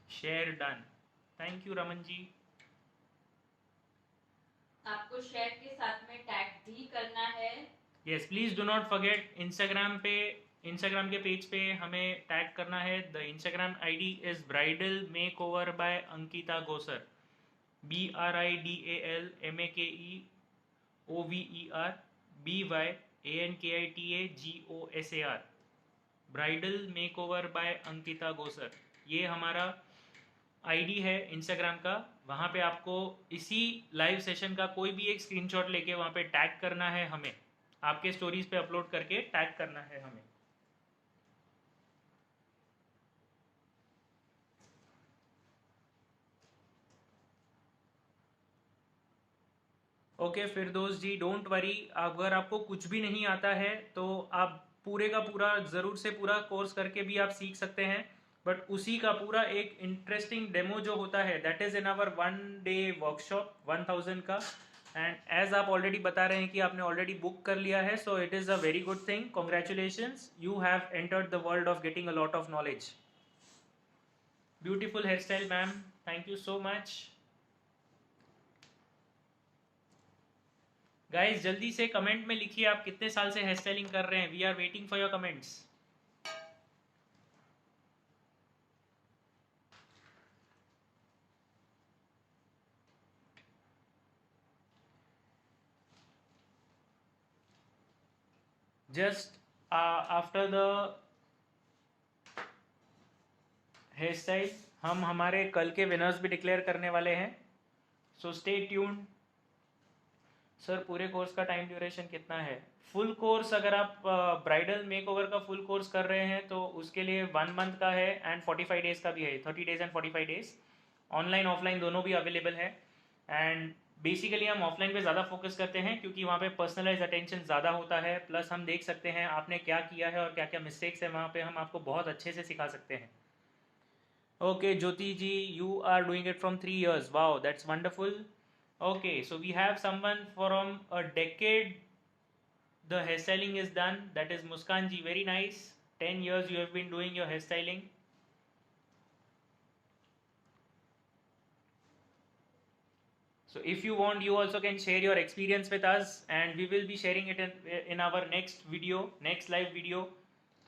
Share done, thank you Raman ji. आपको शेयर के साथ में टैग भी करना है। Yes, please do not forget Instagram के पेज पे हमें टैग करना है। The Instagram ID is bridal makeover by Ankita Gosar, BRIDALMAKEOVER BYANKITAGOSAR, bridal makeover by Ankita Gosar. ये हमारा आईडी है इंस्टाग्राम का। वहाँ पे आपको इसी लाइव सेशन का कोई भी एक स्क्रीनशॉट लेके वहाँ पे टैग करना है हमें, आपके स्टोरीज पे अपलोड करके टैग करना है हमें। Okay Firdaus ji, don't worry, अगर आपको कुछ भी नहीं आता है तो आप पूरे का पूरा ज़रूर से पूरा कोर्स करके भी आप सीख सकते हैं। बट उसी का पूरा एक इंटरेस्टिंग डेमो जो होता है that is in our 1 day workshop 1000 का। एंड एज आप ऑलरेडी बता रहे हैं कि आपने ऑलरेडी बुक कर लिया है, so it is a very good thing. Congratulations, you have entered the world of getting a lot of knowledge. Beautiful hair style ma'am, thank you so much. Guys जल्दी से कमेंट में लिखिए आप कितने साल से हेयर स्टाइलिंग कर रहे हैं। We are waiting for your comments. Just after the hair style हम हमारे कल के विनर्स भी डिक्लेयर करने वाले हैं, सो स्टे ट्यून्ड। सर पूरे कोर्स का टाइम ड्यूरेशन कितना है? फुल कोर्स अगर आप ब्राइडल मेकओवर का फुल कोर्स कर रहे हैं तो उसके लिए 1 मंथ का है एंड 45 डेज का भी है, 30 days and 45 days. Online offline दोनों भी अवेलेबल है। एंड बेसिकली हम ऑफलाइन पे ज़्यादा फोकस करते हैं क्योंकि वहाँ पे पर्सनलाइज अटेंशन ज़्यादा होता है, प्लस हम देख सकते हैं आपने क्या किया है और क्या क्या मिस्टेक्स है, वहाँ पे हम आपको बहुत अच्छे से सिखा सकते हैं। Okay Jyoti ji, you are doing it from 3 years, wow that's wonderful. Okay, so we have someone from a decade. The hairstyling is done. That is Muskan ji. Very nice. 10 years you have been doing your hairstyling. So if you want, you also can share your experience with us, and we will be sharing it in our next video, next live video.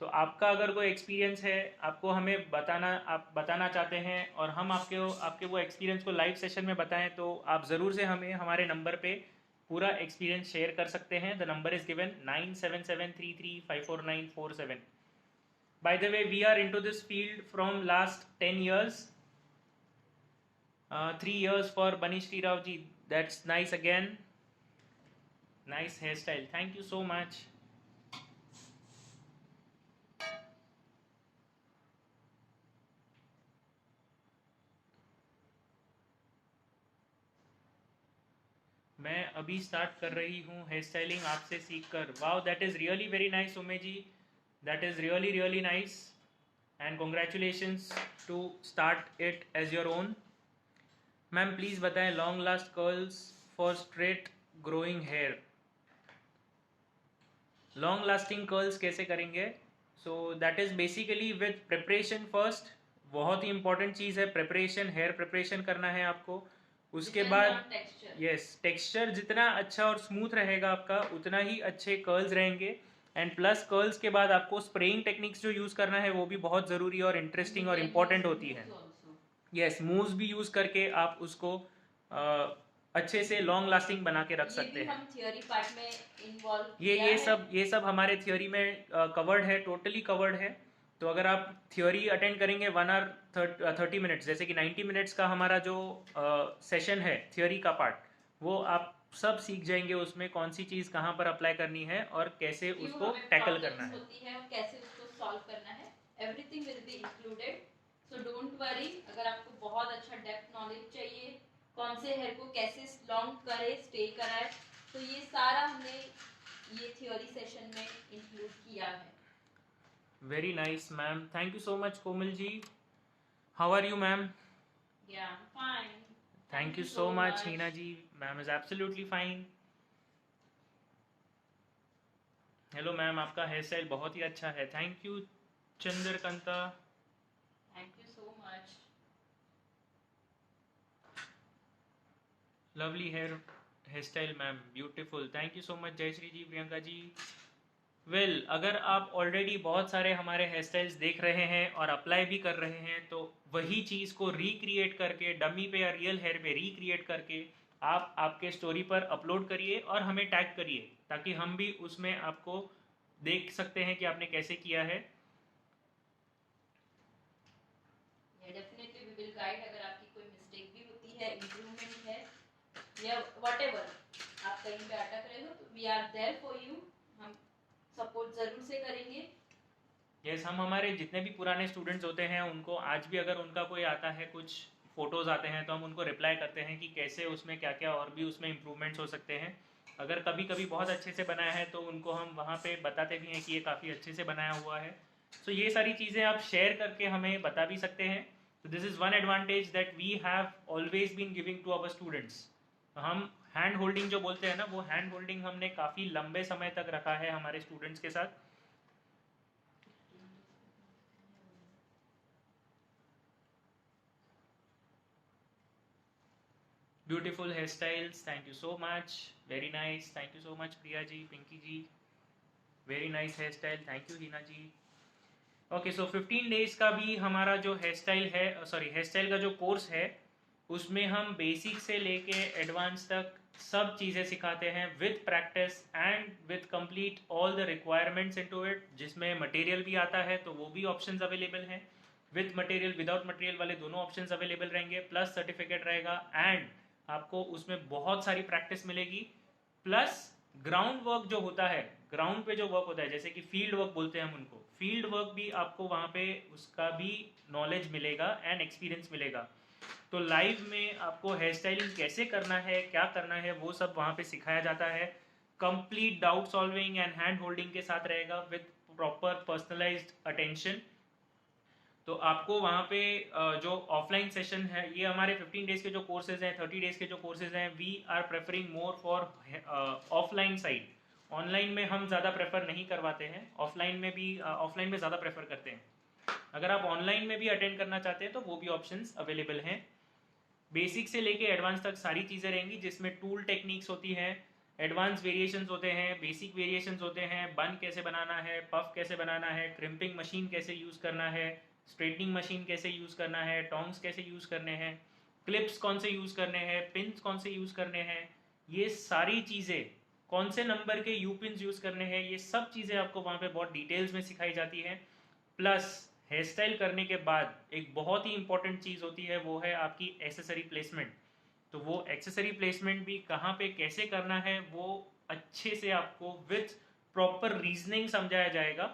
तो आपका अगर कोई experience है, आपको हमें बताना, आप बताना चाहते हैं और हम आपके वो एक्सपीरियंस को लाइव सेशन में बताएं, तो आप ज़रूर से हमें हमारे नंबर पे पूरा एक्सपीरियंस शेयर कर सकते हैं। The number is given 9773354947। By the way, we are into this field from last 10 years, 3 years for Banishree Rao ji. That's nice again, nice hair style, thank you so much. मैं अभी स्टार्ट कर रही हूँ हेयर स्टाइलिंग आपसे सीख कर। Wow that is really very nice Ume ji, that is really really nice and congratulations to start it as your own. Ma'am please बताएं long last curls for straight growing hair. Long lasting curls कैसे करेंगे? So that is basically with preparation first. बहुत ही important चीज़ है preparation, hair preparation करना है आपको। उसके बाद यस, टेक्सचर जितना अच्छा और स्मूथ रहेगा आपका उतना ही अच्छे कर्ल्स रहेंगे। एंड प्लस कर्ल्स के बाद आपको स्प्रेइंग टेक्निक्स जो यूज़ करना है वो भी बहुत ज़रूरी और इंटरेस्टिंग और इम्पॉर्टेंट होती है। यस, मूव्स भी यूज़ करके आप उसको अच्छे से लॉन्ग लास्टिंग बना के रख ये सकते भी हैं। हम थियोरी पार्ट में इन्वॉल्व ये सब हमारे थियोरी में कवर्ड है, टोटली कवर्ड है। तो अगर आप थियोरी अटेंड करेंगे 1 आवर 30 मिनट्स, जैसे कि 90 मिनट्स का हमारा जो सेशन है थियोरी का पार्ट, वो आप सब सीख जाएंगे उसमें कौन सी चीज़ कहाँ पर अप्लाई करनी है और कैसे क्यों उसको हमें टैकल करना प्रॉब्लम्स है। होती है और कैसे उसको सॉल्व करना है, everything will be included. So don't worry, अगर आपको बहुत अच्छा डेप्थ नॉलेज चाहिए, कौन से हेयर को कैसे लॉन्ग करे, स्टे कराए, तो ये सारा हमने ये थ्योरी सेशन में इंक्लूड किया है। Very nice ma'am, thank you so much Komal ji. How are you ma'am? Yeah fine, thank you so much Heena ji, ma'am is absolutely fine. Hello ma'am, आपका हेयर स्टाइल बहुत ही अच्छा है, thank you Chandrakanta. Thank you so much. Lovely hair style ma'am, beautiful, thank you so much Jayashree ji, Priyanka ji. Well, अगर आप already बहुत सारे हमारे हेयर स्टाइल्स देख रहे हैं और अप्लाई भी कर रहे हैं, तो वही चीज़ को रिक्रिएट करके डमी पे या रियल हेयर पे रिक्रिएट करके आप आपके स्टोरी पर अपलोड करिए और हमें टैग करिए, ताकि हम भी उसमें आपको देख सकते हैं कि आपने कैसे किया है। डेफिनेटली वी विल गाइड, अगर आपकी कोई मिस्टेक भी होती है, इम्प्रूवमेंट है या व्हाटएवर आप कहीं पे अटक रहे हो, तो we are there for you, हम सपोर्ट जरूर से करेंगे। यस, हम हमारे जितने भी पुराने स्टूडेंट्स होते हैं उनको आज भी अगर उनका कोई आता है, कुछ फोटोज़ आते हैं, तो हम उनको रिप्लाई करते हैं कि कैसे उसमें क्या क्या और भी उसमें इम्प्रूवमेंट्स हो सकते हैं। अगर कभी कभी बहुत अच्छे से बनाया है तो उनको हम वहाँ पे बताते भी हैं कि ये काफ़ी अच्छे से बनाया हुआ है। सो ये सारी चीज़ें आप शेयर करके हमें बता भी सकते हैं। तो this is one advantage that we have always been giving to our students. हम हैंड होल्डिंग जो बोलते हैं ना, वो हैंड होल्डिंग हमने काफ़ी लंबे समय तक रखा है हमारे स्टूडेंट्स के साथ। Beautiful hair styles, thank you so much, very nice, thank you so much Priya ji, Pinky ji, very nice hair style, thank you Heena ji. Okay, so 15 days का भी हमारा जो हेयर स्टाइल है, सॉरी हेयर स्टाइल का जो कोर्स है, उसमें हम बेसिक से लेके एडवांस तक सब चीज़ें सिखाते हैं with practice and with complete all the requirements into it, जिसमें मटेरियल भी आता है तो वो भी ऑप्शंस अवेलेबल हैं। विद मटेरियल विदाउट मटेरियल वाले दोनों ऑप्शंस अवेलेबल रहेंगे, प्लस सर्टिफिकेट रहेगा एंड आपको उसमें बहुत सारी प्रैक्टिस मिलेगी। प्लस ग्राउंड वर्क जो होता है, ग्राउंड पे जो वर्क होता है, जैसे कि फील्ड वर्क बोलते हैं हम उनको, फील्ड वर्क भी आपको वहाँ पे उसका भी नॉलेज मिलेगा एंड एक्सपीरियंस मिलेगा। तो लाइव में आपको हेयर स्टाइलिंग कैसे करना है, क्या करना है, वो सब वहाँ पे सिखाया जाता है। Complete doubt solving and hand holding के साथ रहेगा विद प्रॉपर पर्सनलाइज्ड अटेंशन। तो आपको वहाँ पे जो ऑफलाइन सेशन है, ये हमारे 15 डेज के जो कोर्सेज हैं, 30 डेज के जो कोर्सेज हैं, we are preferring more for offline side. Online में हम ज़्यादा प्रेफर नहीं करवाते हैं, ऑफलाइन में भी ऑफलाइन में ज़्यादा प्रेफर करते हैं। अगर आप ऑनलाइन में भी अटेंड करना चाहते हैं तो वो भी ऑप्शंस अवेलेबल हैं। बेसिक से लेके एडवांस तक सारी चीज़ें रहेंगी, जिसमें टूल टेक्निक्स होती हैं, एडवांस वेरिएशंस होते हैं, बेसिक वेरिएशंस होते हैं, बन कैसे बनाना है, पफ कैसे बनाना है, क्रिम्पिंग मशीन कैसे यूज़ करना है, स्ट्रेटनिंग मशीन कैसे यूज़ करना है, टोंग्स कैसे यूज़ करने हैं, क्लिप्स कौन से यूज़ करने हैं, पिन्स कौन से यूज़ करने हैं, ये सारी चीज़ें, कौन से नंबर के यू पिन्स यूज़ करने हैं, ये सब चीज़ें आपको वहाँ पे बहुत डिटेल्स में सिखाई जाती हैं। प्लस हेयर स्टाइल करने के बाद एक बहुत ही इंपॉर्टेंट चीज़ होती है, वो है आपकी एक्सेसरी प्लेसमेंट। तो वो एक्सेसरी प्लेसमेंट भी कहाँ पे कैसे करना है, वो अच्छे से आपको विथ प्रॉपर रीजनिंग समझाया जाएगा।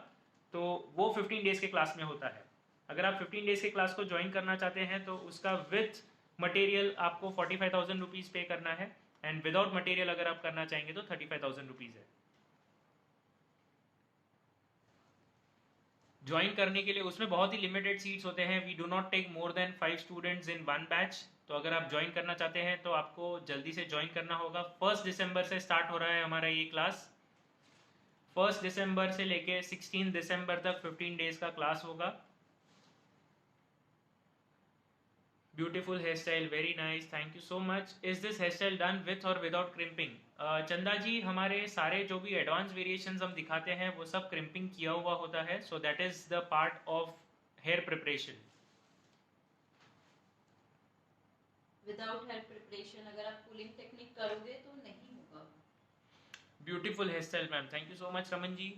तो वो 15 डेज के क्लास में होता है। अगर आप 15 डेज के क्लास को ज्वाइन करना चाहते हैं तो उसका विथ मटेरियल आपको 45,000 रुपीज़ पे करना है, एंड विदाउट मटेरियल अगर आप करना चाहेंगे तो 35,000 रुपीज़ है। ज्वाइन करने के लिए उसमें बहुत ही लिमिटेड सीट्स होते हैं, we do not take more than 5 students in one batch. तो अगर आप ज्वाइन करना चाहते हैं तो आपको जल्दी से ज्वाइन करना होगा। 1 दिसंबर से स्टार्ट हो रहा है हमारा ये क्लास। 1 दिसंबर से लेके 16 दिसंबर तक 15 डेज का क्लास होगा। Beautiful hair style, very nice, thank you so much. Is this hair style done with और विदाउट क्रिम्पिंग? चंदा जी, हमारे सारे जो भी एडवांस वेरिएशंस हम दिखाते हैं वो सब क्रिम्पिंग किया हुआ होता है, so that is the part of hair preparation. Without hair preparation अगर आप कूलिंग टेक्निक करोगे तो नहीं होगा। Beautiful hair style ma'am, thank you so much Raman ji.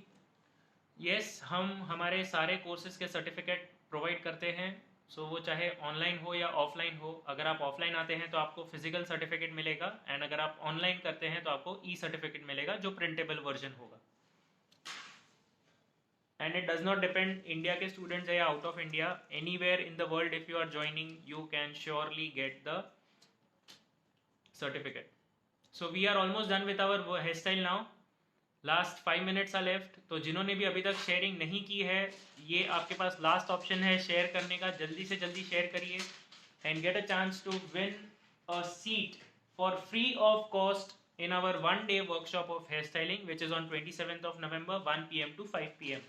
Yes, हम हमारे सारे कोर्सेज के सर्टिफिकेट प्रोवाइड करते हैं, सो वो चाहे ऑनलाइन हो या ऑफलाइन हो। अगर आप ऑफलाइन आते हैं तो आपको फिजिकल सर्टिफिकेट मिलेगा, एंड अगर आप ऑनलाइन करते हैं तो आपको ई सर्टिफिकेट मिलेगा जो प्रिंटेबल वर्जन होगा। And it does not depend India के स्टूडेंट्स है या out of India, anywhere in the world if you are joining you can surely get the certificate. So we are almost done with our hair style now, last 5 minutes are left. तो जिन्होंने भी अभी तक sharing नहीं की है, ये आपके पास लास्ट ऑप्शन है शेयर करने का, जल्दी से जल्दी शेयर करिए and get a chance to win a seat for free of cost in our 1 day workshop of hairstyling which is on 27th of November 1 p.m. to 5 p.m.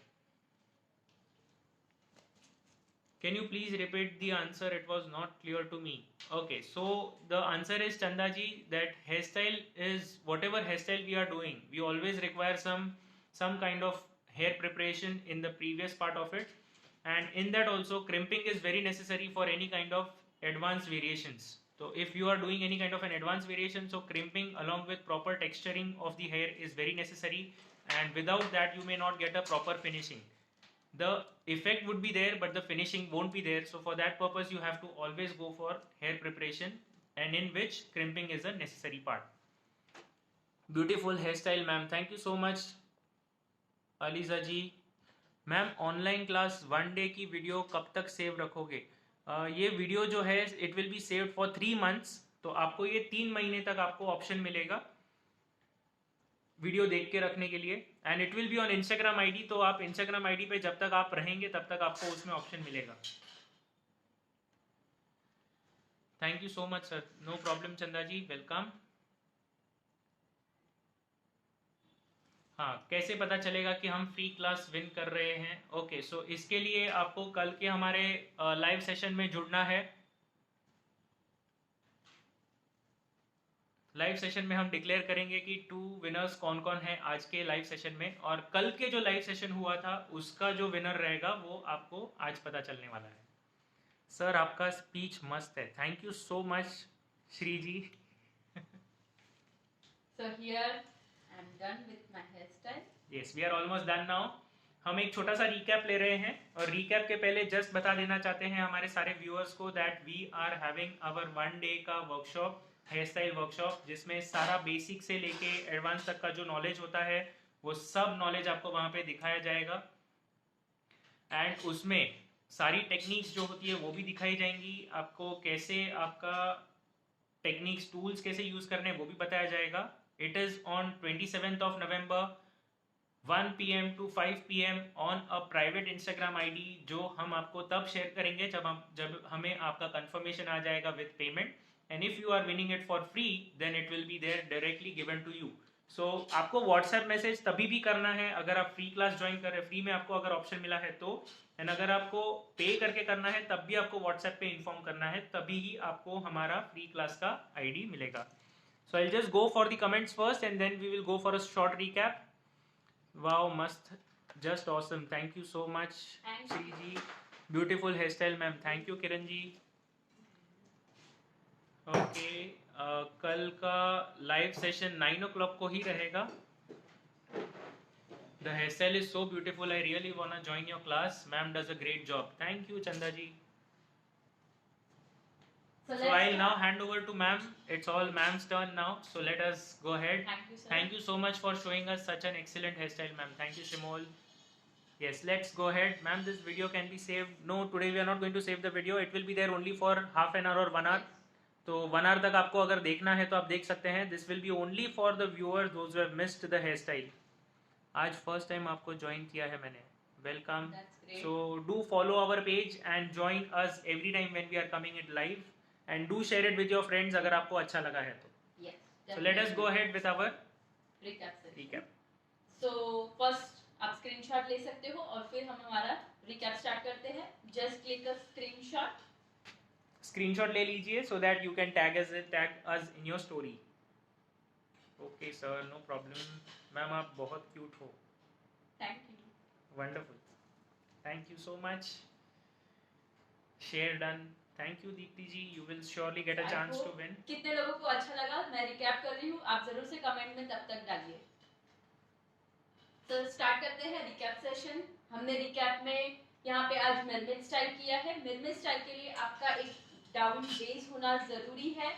Can you please repeat the answer? It was not clear to me. Okay, so the answer is Chanda ji that hairstyle is whatever hairstyle we are doing, we always require some kind of hair preparation in the previous part of it, and in that also crimping is very necessary for any kind of advanced variations. So if you are doing any kind of an advanced variation, so crimping along with proper texturing of the hair is very necessary, and without that you may not get a proper finishing. The effect would be there but the finishing won't be there, so for that purpose you have to always go for hair preparation, and in which crimping is a necessary part. Beautiful hairstyle ma'am, thank you so much Aliza ji. Ma'am online class 1 day की video कब तक save रखोगे? ये video जो है it will be saved for 3 months, तो आपको ये 3 महीने तक आपको ऑप्शन मिलेगा वीडियो देख के रखने के लिए, and it will be on Instagram ID. तो आप इंस्टाग्राम आईडी पे जब तक आप रहेंगे तब तक आपको उसमें ऑप्शन मिलेगा। Thank you so much sir, no problem Chanda ji, welcome. हाँ, कैसे पता चलेगा कि हम फ्री क्लास विन कर रहे हैं? ओके, सो इसके लिए आपको कल के हमारे लाइव सेशन में जुड़ना है। लाइव सेशन में हम डिक्लेयर करेंगे कि 2 विनर्स कौन कौन है आज के लाइव सेशन में, और कल के जो लाइव सेशन हुआ था उसका जो विनर रहेगा वो आपको आज पता चलने वाला है। सर आपका स्पीच मस्त है, thank you so much Shri ji. So here I am done with my hairstyle. Yes, we are almost done now. हम एक छोटा सा रिकैप ले रहे हैं, और रिकैप के पहले जस्ट बता देना चाहते हैं हमारे सारे व्यूअर्स को that we are having our 1 day का वर्कशॉप, हेयर स्टाइल वर्कशॉप, जिसमें सारा बेसिक से लेके एडवांस तक का जो नॉलेज होता है वो सब नॉलेज आपको वहाँ पे दिखाया जाएगा, एंड उसमें सारी टेक्निक्स जो होती है वो भी दिखाई जाएंगी। आपको कैसे आपका टेक्निक्स टूल्स कैसे यूज करने वो भी बताया जाएगा। It is on 27th of November 1 PM to 5 PM on a private Instagram ID, जो हम आपको तब शेयर करेंगे जब हमें आपका कंफर्मेशन आ जाएगा with payment, and if you are winning it for free then it will be there directly given to you. So आपको व्हाट्सएप मैसेज तभी भी करना है अगर आप फ्री क्लास ज्वाइन कर रहे हैं, फ्री में आपको अगर ऑप्शन मिला है तो, एंड अगर आपको पे करके करना है तब भी आपको व्हाट्सएप पे इन्फॉर्म करना है, तभी ही आपको हमारा फ्री क्लास का आईडी मिलेगा। So I'll just go for the comments first and then we will go for a short recap. Wow, must, just awesome. Thank you so much, Shri ji. Beautiful hairstyle, ma'am. Thank you, Kiran ji. Okay, कल का live session 9 o'clock को ही रहेगा। The hairstyle is so beautiful. I really wanna join your class. Ma'am does a great job. Thank you, Chanda ji. So I'll now hand over to ma'am. It's all ma'am's turn now. So let us go ahead. Thank you, sir. Thank you so much for showing us such an excellent hairstyle, ma'am. Thank you, Shimol. Yes, let's go ahead. Ma'am, this video can be saved. No, today we are not going to save the video. It will be there only for half an hour or 1 hour. तो 1 hour तक आपको अगर देखना है तो आप देख सकते हैं. This will be only for the viewers, those who have missed the hairstyle. आज first time आपको join किया है मैंने. Welcome. That's great. So do follow our page and join us every time when we are coming it live. And do share it with your friends अगर आपको अच्छा लगा है तो. Yes. So let us go ahead with our recap session. recap. So first आप screenshot ले सकते हो और फिर हम हमारा रिकैप स्टार्ट करते हैं. Just click a screenshot. Screenshot ले लीजिए so that you can tag us in your story. Okay sir, no problem. Ma'am आप बहुत क्यूट हो. Thank you. Wonderful. Thank you so much. Share done. Thank you Deepti ji, you will surely get a chance to win. कितने लोगों को अच्छा लगा मैं recap कर रही हूँ, आप जरूर से कमेंट में तब तक डालिए। तो स्टार्ट करते हैं रिकैप सेशन। हमने रिकैप में यहाँ पे आज मिरमिड स्टाइल किया है। मिरमिड स्टाइल के लिए आपका एक डाउन बेस होना जरूरी है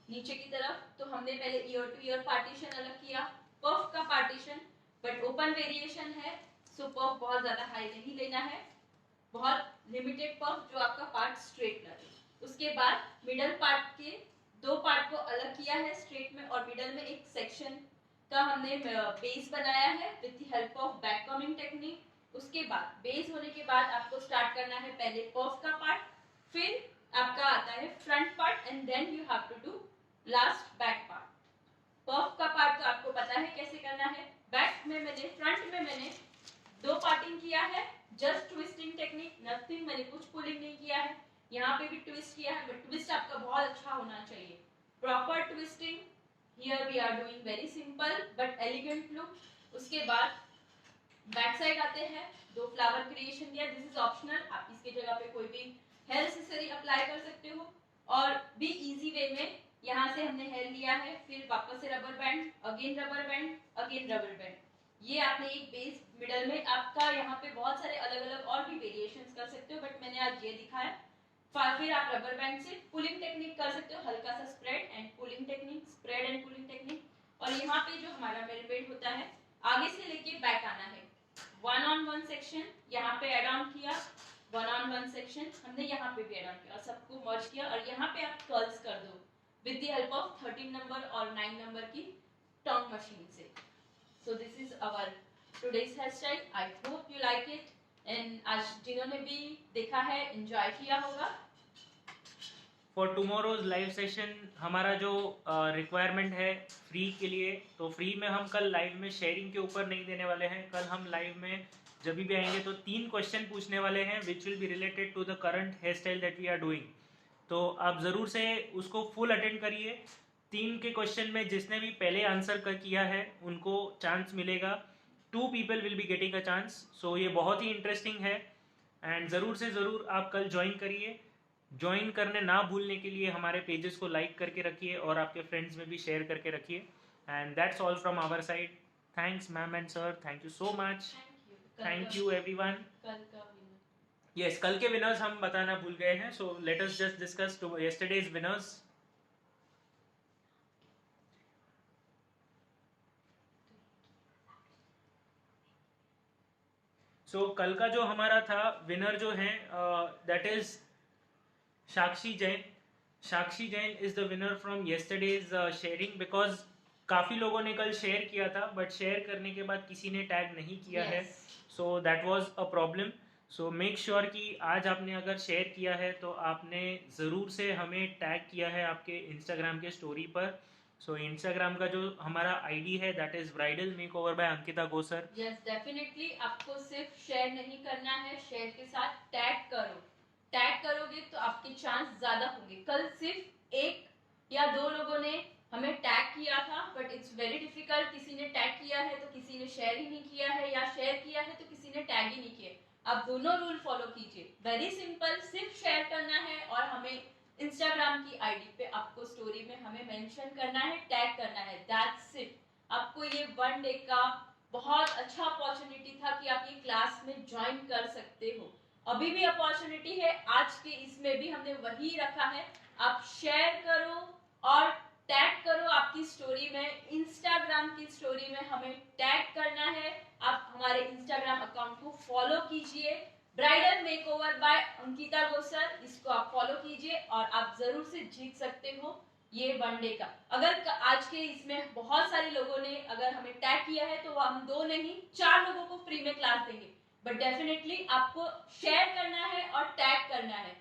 नीचे की तरफ। तो हमने पहले ईयर टू ईयर पार्टीशन अलग किया, पफ का पार्टीशन, बट ओपन वेरिएशन है, सो पफ बहुत ज्यादा हाई नहीं लेना है, बहुत लिमिटेड पफ जो आपका पार्ट स्ट्रेट लगे। उसके बाद मिडल पार्ट के दो पार्ट को अलग किया है स्ट्रेट में, और मिडल में एक सेक्शन का हमने बेस बनाया है with the help of back coming technique. उसके बाद बेस होने के बाद आपको स्टार्ट करना है पहले पफ का पार्ट, फिर आपका आता है front part, and then you have to do last back part. Puff का पार्ट तो आपको पता है कैसे करना है। बैक में मैंने, फ्रंट में मैंने दो पार्टिंग किया है, जस्ट ट्विस्टिंग टेक्निक, नथिंग, मैंने कुछ पुलिंग नहीं किया है। यहाँ पे भी ट्विस्ट किया है, बट ट्विस्ट आपका बहुत अच्छा होना चाहिए, proper twisting. Here we are doing very simple but elegant look. उसके बाद बैक साइड आते हैं, दो फ्लावर क्रिएशन दिया, दिस इज ऑप्शनल, आप इसके जगह पे कोई भी हेयर एक्सेसरी अप्लाई कर सकते हो, और भी इजी वे में यहाँ से हमने हेयर लिया है, फिर वापस से rubber band, again rubber band, again rubber band. ये आपने एक बेस मिडल में आपका, यहाँ पे बहुत सारे अलग अलग और भी वेरिएशंस कर सकते हो, बट मैंने आज ये दिखाया। फिर आप रबर बैंड से पुलिंग टेक्निक कर सकते हो, हल्का सा spread and pulling technique, spread and pulling technique. और यहाँ पे जो हमारा मिरमेड होता है, आगे से लेके बैक आना है, वन ऑन वन सेक्शन यहाँ पे एड ऑन किया, वन ऑन वन सेक्शन हमने यहाँ पे भी एड ऑन किया, और सबको मर्ज किया, और यहाँ पे आप कर्ल्स कर दो with the help of 13 number और 9 नंबर की टॉन्ग मशीन से। So this is our today's hairstyle. I hope you like it. And आज जिन्होंने भी देखा है enjoy किया होगा। फॉर टुमारोज लाइव सेशन हमारा जो रिक्वायरमेंट है फ्री के लिए, तो फ्री में हम कल लाइव में शेयरिंग के ऊपर नहीं देने वाले हैं। कल हम लाइव में जब भी आएंगे तो 3 क्वेश्चन पूछने वाले हैं which will be related to the current hair style that we are doing. तो आप ज़रूर से उसको फुल अटेंड करिए। 3 के क्वेश्चन में जिसने भी पहले आंसर किया है उनको चांस मिलेगा, 2 people will be getting a chance. So ये बहुत ही इंटरेस्टिंग है, एंड ज़रूर से ज़रूर आप कल ज्वाइन करिए। ज्वाइन करने ना भूलने के लिए हमारे पेजेस को लाइक करके रखिए और आपके फ्रेंड्स में भी शेयर करके रखिए। And that's all from our side. Thanks ma'am and sir, thank you so much, thank you everyone. Yes, कल के विनर्स हम बताना भूल गए हैं, so let us just discuss to yesterday's winners. So कल का जो हमारा था विनर जो है that is Sakshi Jain. Sakshi Jain is the winner from yesterday's sharing, because काफ़ी लोगों ने कल शेयर किया था बट शेयर करने के बाद किसी ने टैग नहीं किया है, so that was a problem. So make sure कि आज आपने अगर शेयर किया है तो आपने ज़रूर से हमें टैग किया है आपके इंस्टाग्राम के स्टोरी पर। सो इंस्टाग्राम का जो हमारा आईडी है that is bridal makeover by Ankita Gosar. Yes definitely, आपको सिर्फ शेयर नहीं करना है, शेयर के साथ टैग करो। टैग करोगे तो आपके चांस ज्यादा होंगे। कल सिर्फ 1 या 2 लोगों ने हमें टैग किया था, बट इट्स वेरी डिफिकल्ट। किसी ने टैग किया है तो किसी ने शेयर ही नहीं किया है, या शेयर किया है तो किसी ने टैग ही नहीं किया। आप दोनों रूल फॉलो कीजिए, वेरी सिंपल, सिर्फ शेयर करना है और हमें इंस्टाग्राम की आईडी पे आपको स्टोरी में हमें मेंशन करना है, टैग करना है, दैट्स इट। आपको ये 1 डे का बहुत अच्छा अपॉर्चुनिटी था कि आप ये क्लास में ज्वाइन कर सकते हो। अभी भी अपॉर्चुनिटी है, आज के इसमें भी हमने वही रखा है। आप शेयर करो और टैग करो आपकी स्टोरी में, इंस्टाग्राम की स्टोरी में हमें टैग करना है। आप हमारे इंस्टाग्राम अकाउंट को फॉलो कीजिए, ब्राइडल मेकओवर बाय अंकिता गोसर, इसको आप फॉलो कीजिए और आप जरूर से जीत सकते हो ये 1 डे का। अगर आज के इसमें बहुत सारे लोगों ने अगर हमें टैग किया है तो हम 2 नहीं 4 लोगों को फ्री में क्लास देंगे, बट डेफिनेटली आपको शेयर करना है और टैग करना है,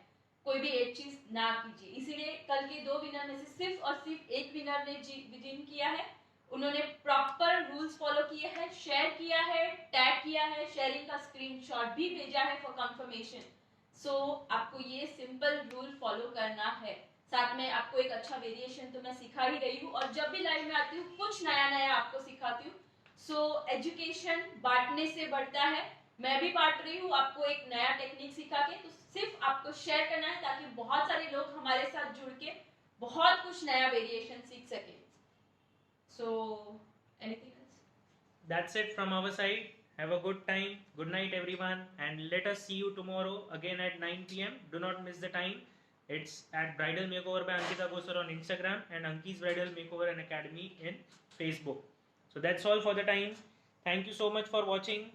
कोई भी एक चीज ना कीजिए। इसीलिए कल के 2 विनर में से सिर्फ और सिर्फ एक विनर ने विन किया है, उन्होंने प्रॉपर रूल्स फॉलो किए हैं, शेयर किया है, टैग किया है, शेयरिंग का स्क्रीनशॉट भी भेजा है फॉर कंफर्मेशन। सो आपको ये सिंपल रूल फॉलो करना है। साथ में आपको एक अच्छा वेरिएशन तो मैं सिखा ही रही हूँ, और जब भी लाइव में आती हूँ कुछ नया नया आपको सिखाती हूँ। सो एजुकेशन बांटने से बढ़ता है, मैं भी बांट रही हूँ आपको एक नया टेक्निक सिखा के। तो सिर्फ आपको शेयर करना है ताकि बहुत सारे लोग हमारे साथ जुड़ के बहुत कुछ नया वेरिएशन सीख सके। So anything else? That's it from our side. Have a good time. Good night, everyone. And let us see you tomorrow again at 9 p.m. Do not miss the time. It's at Bridal Makeover by Ankita Gosar on Instagram and Anki's Bridal Makeover and Academy in Facebook. So that's all for the time. Thank you so much for watching.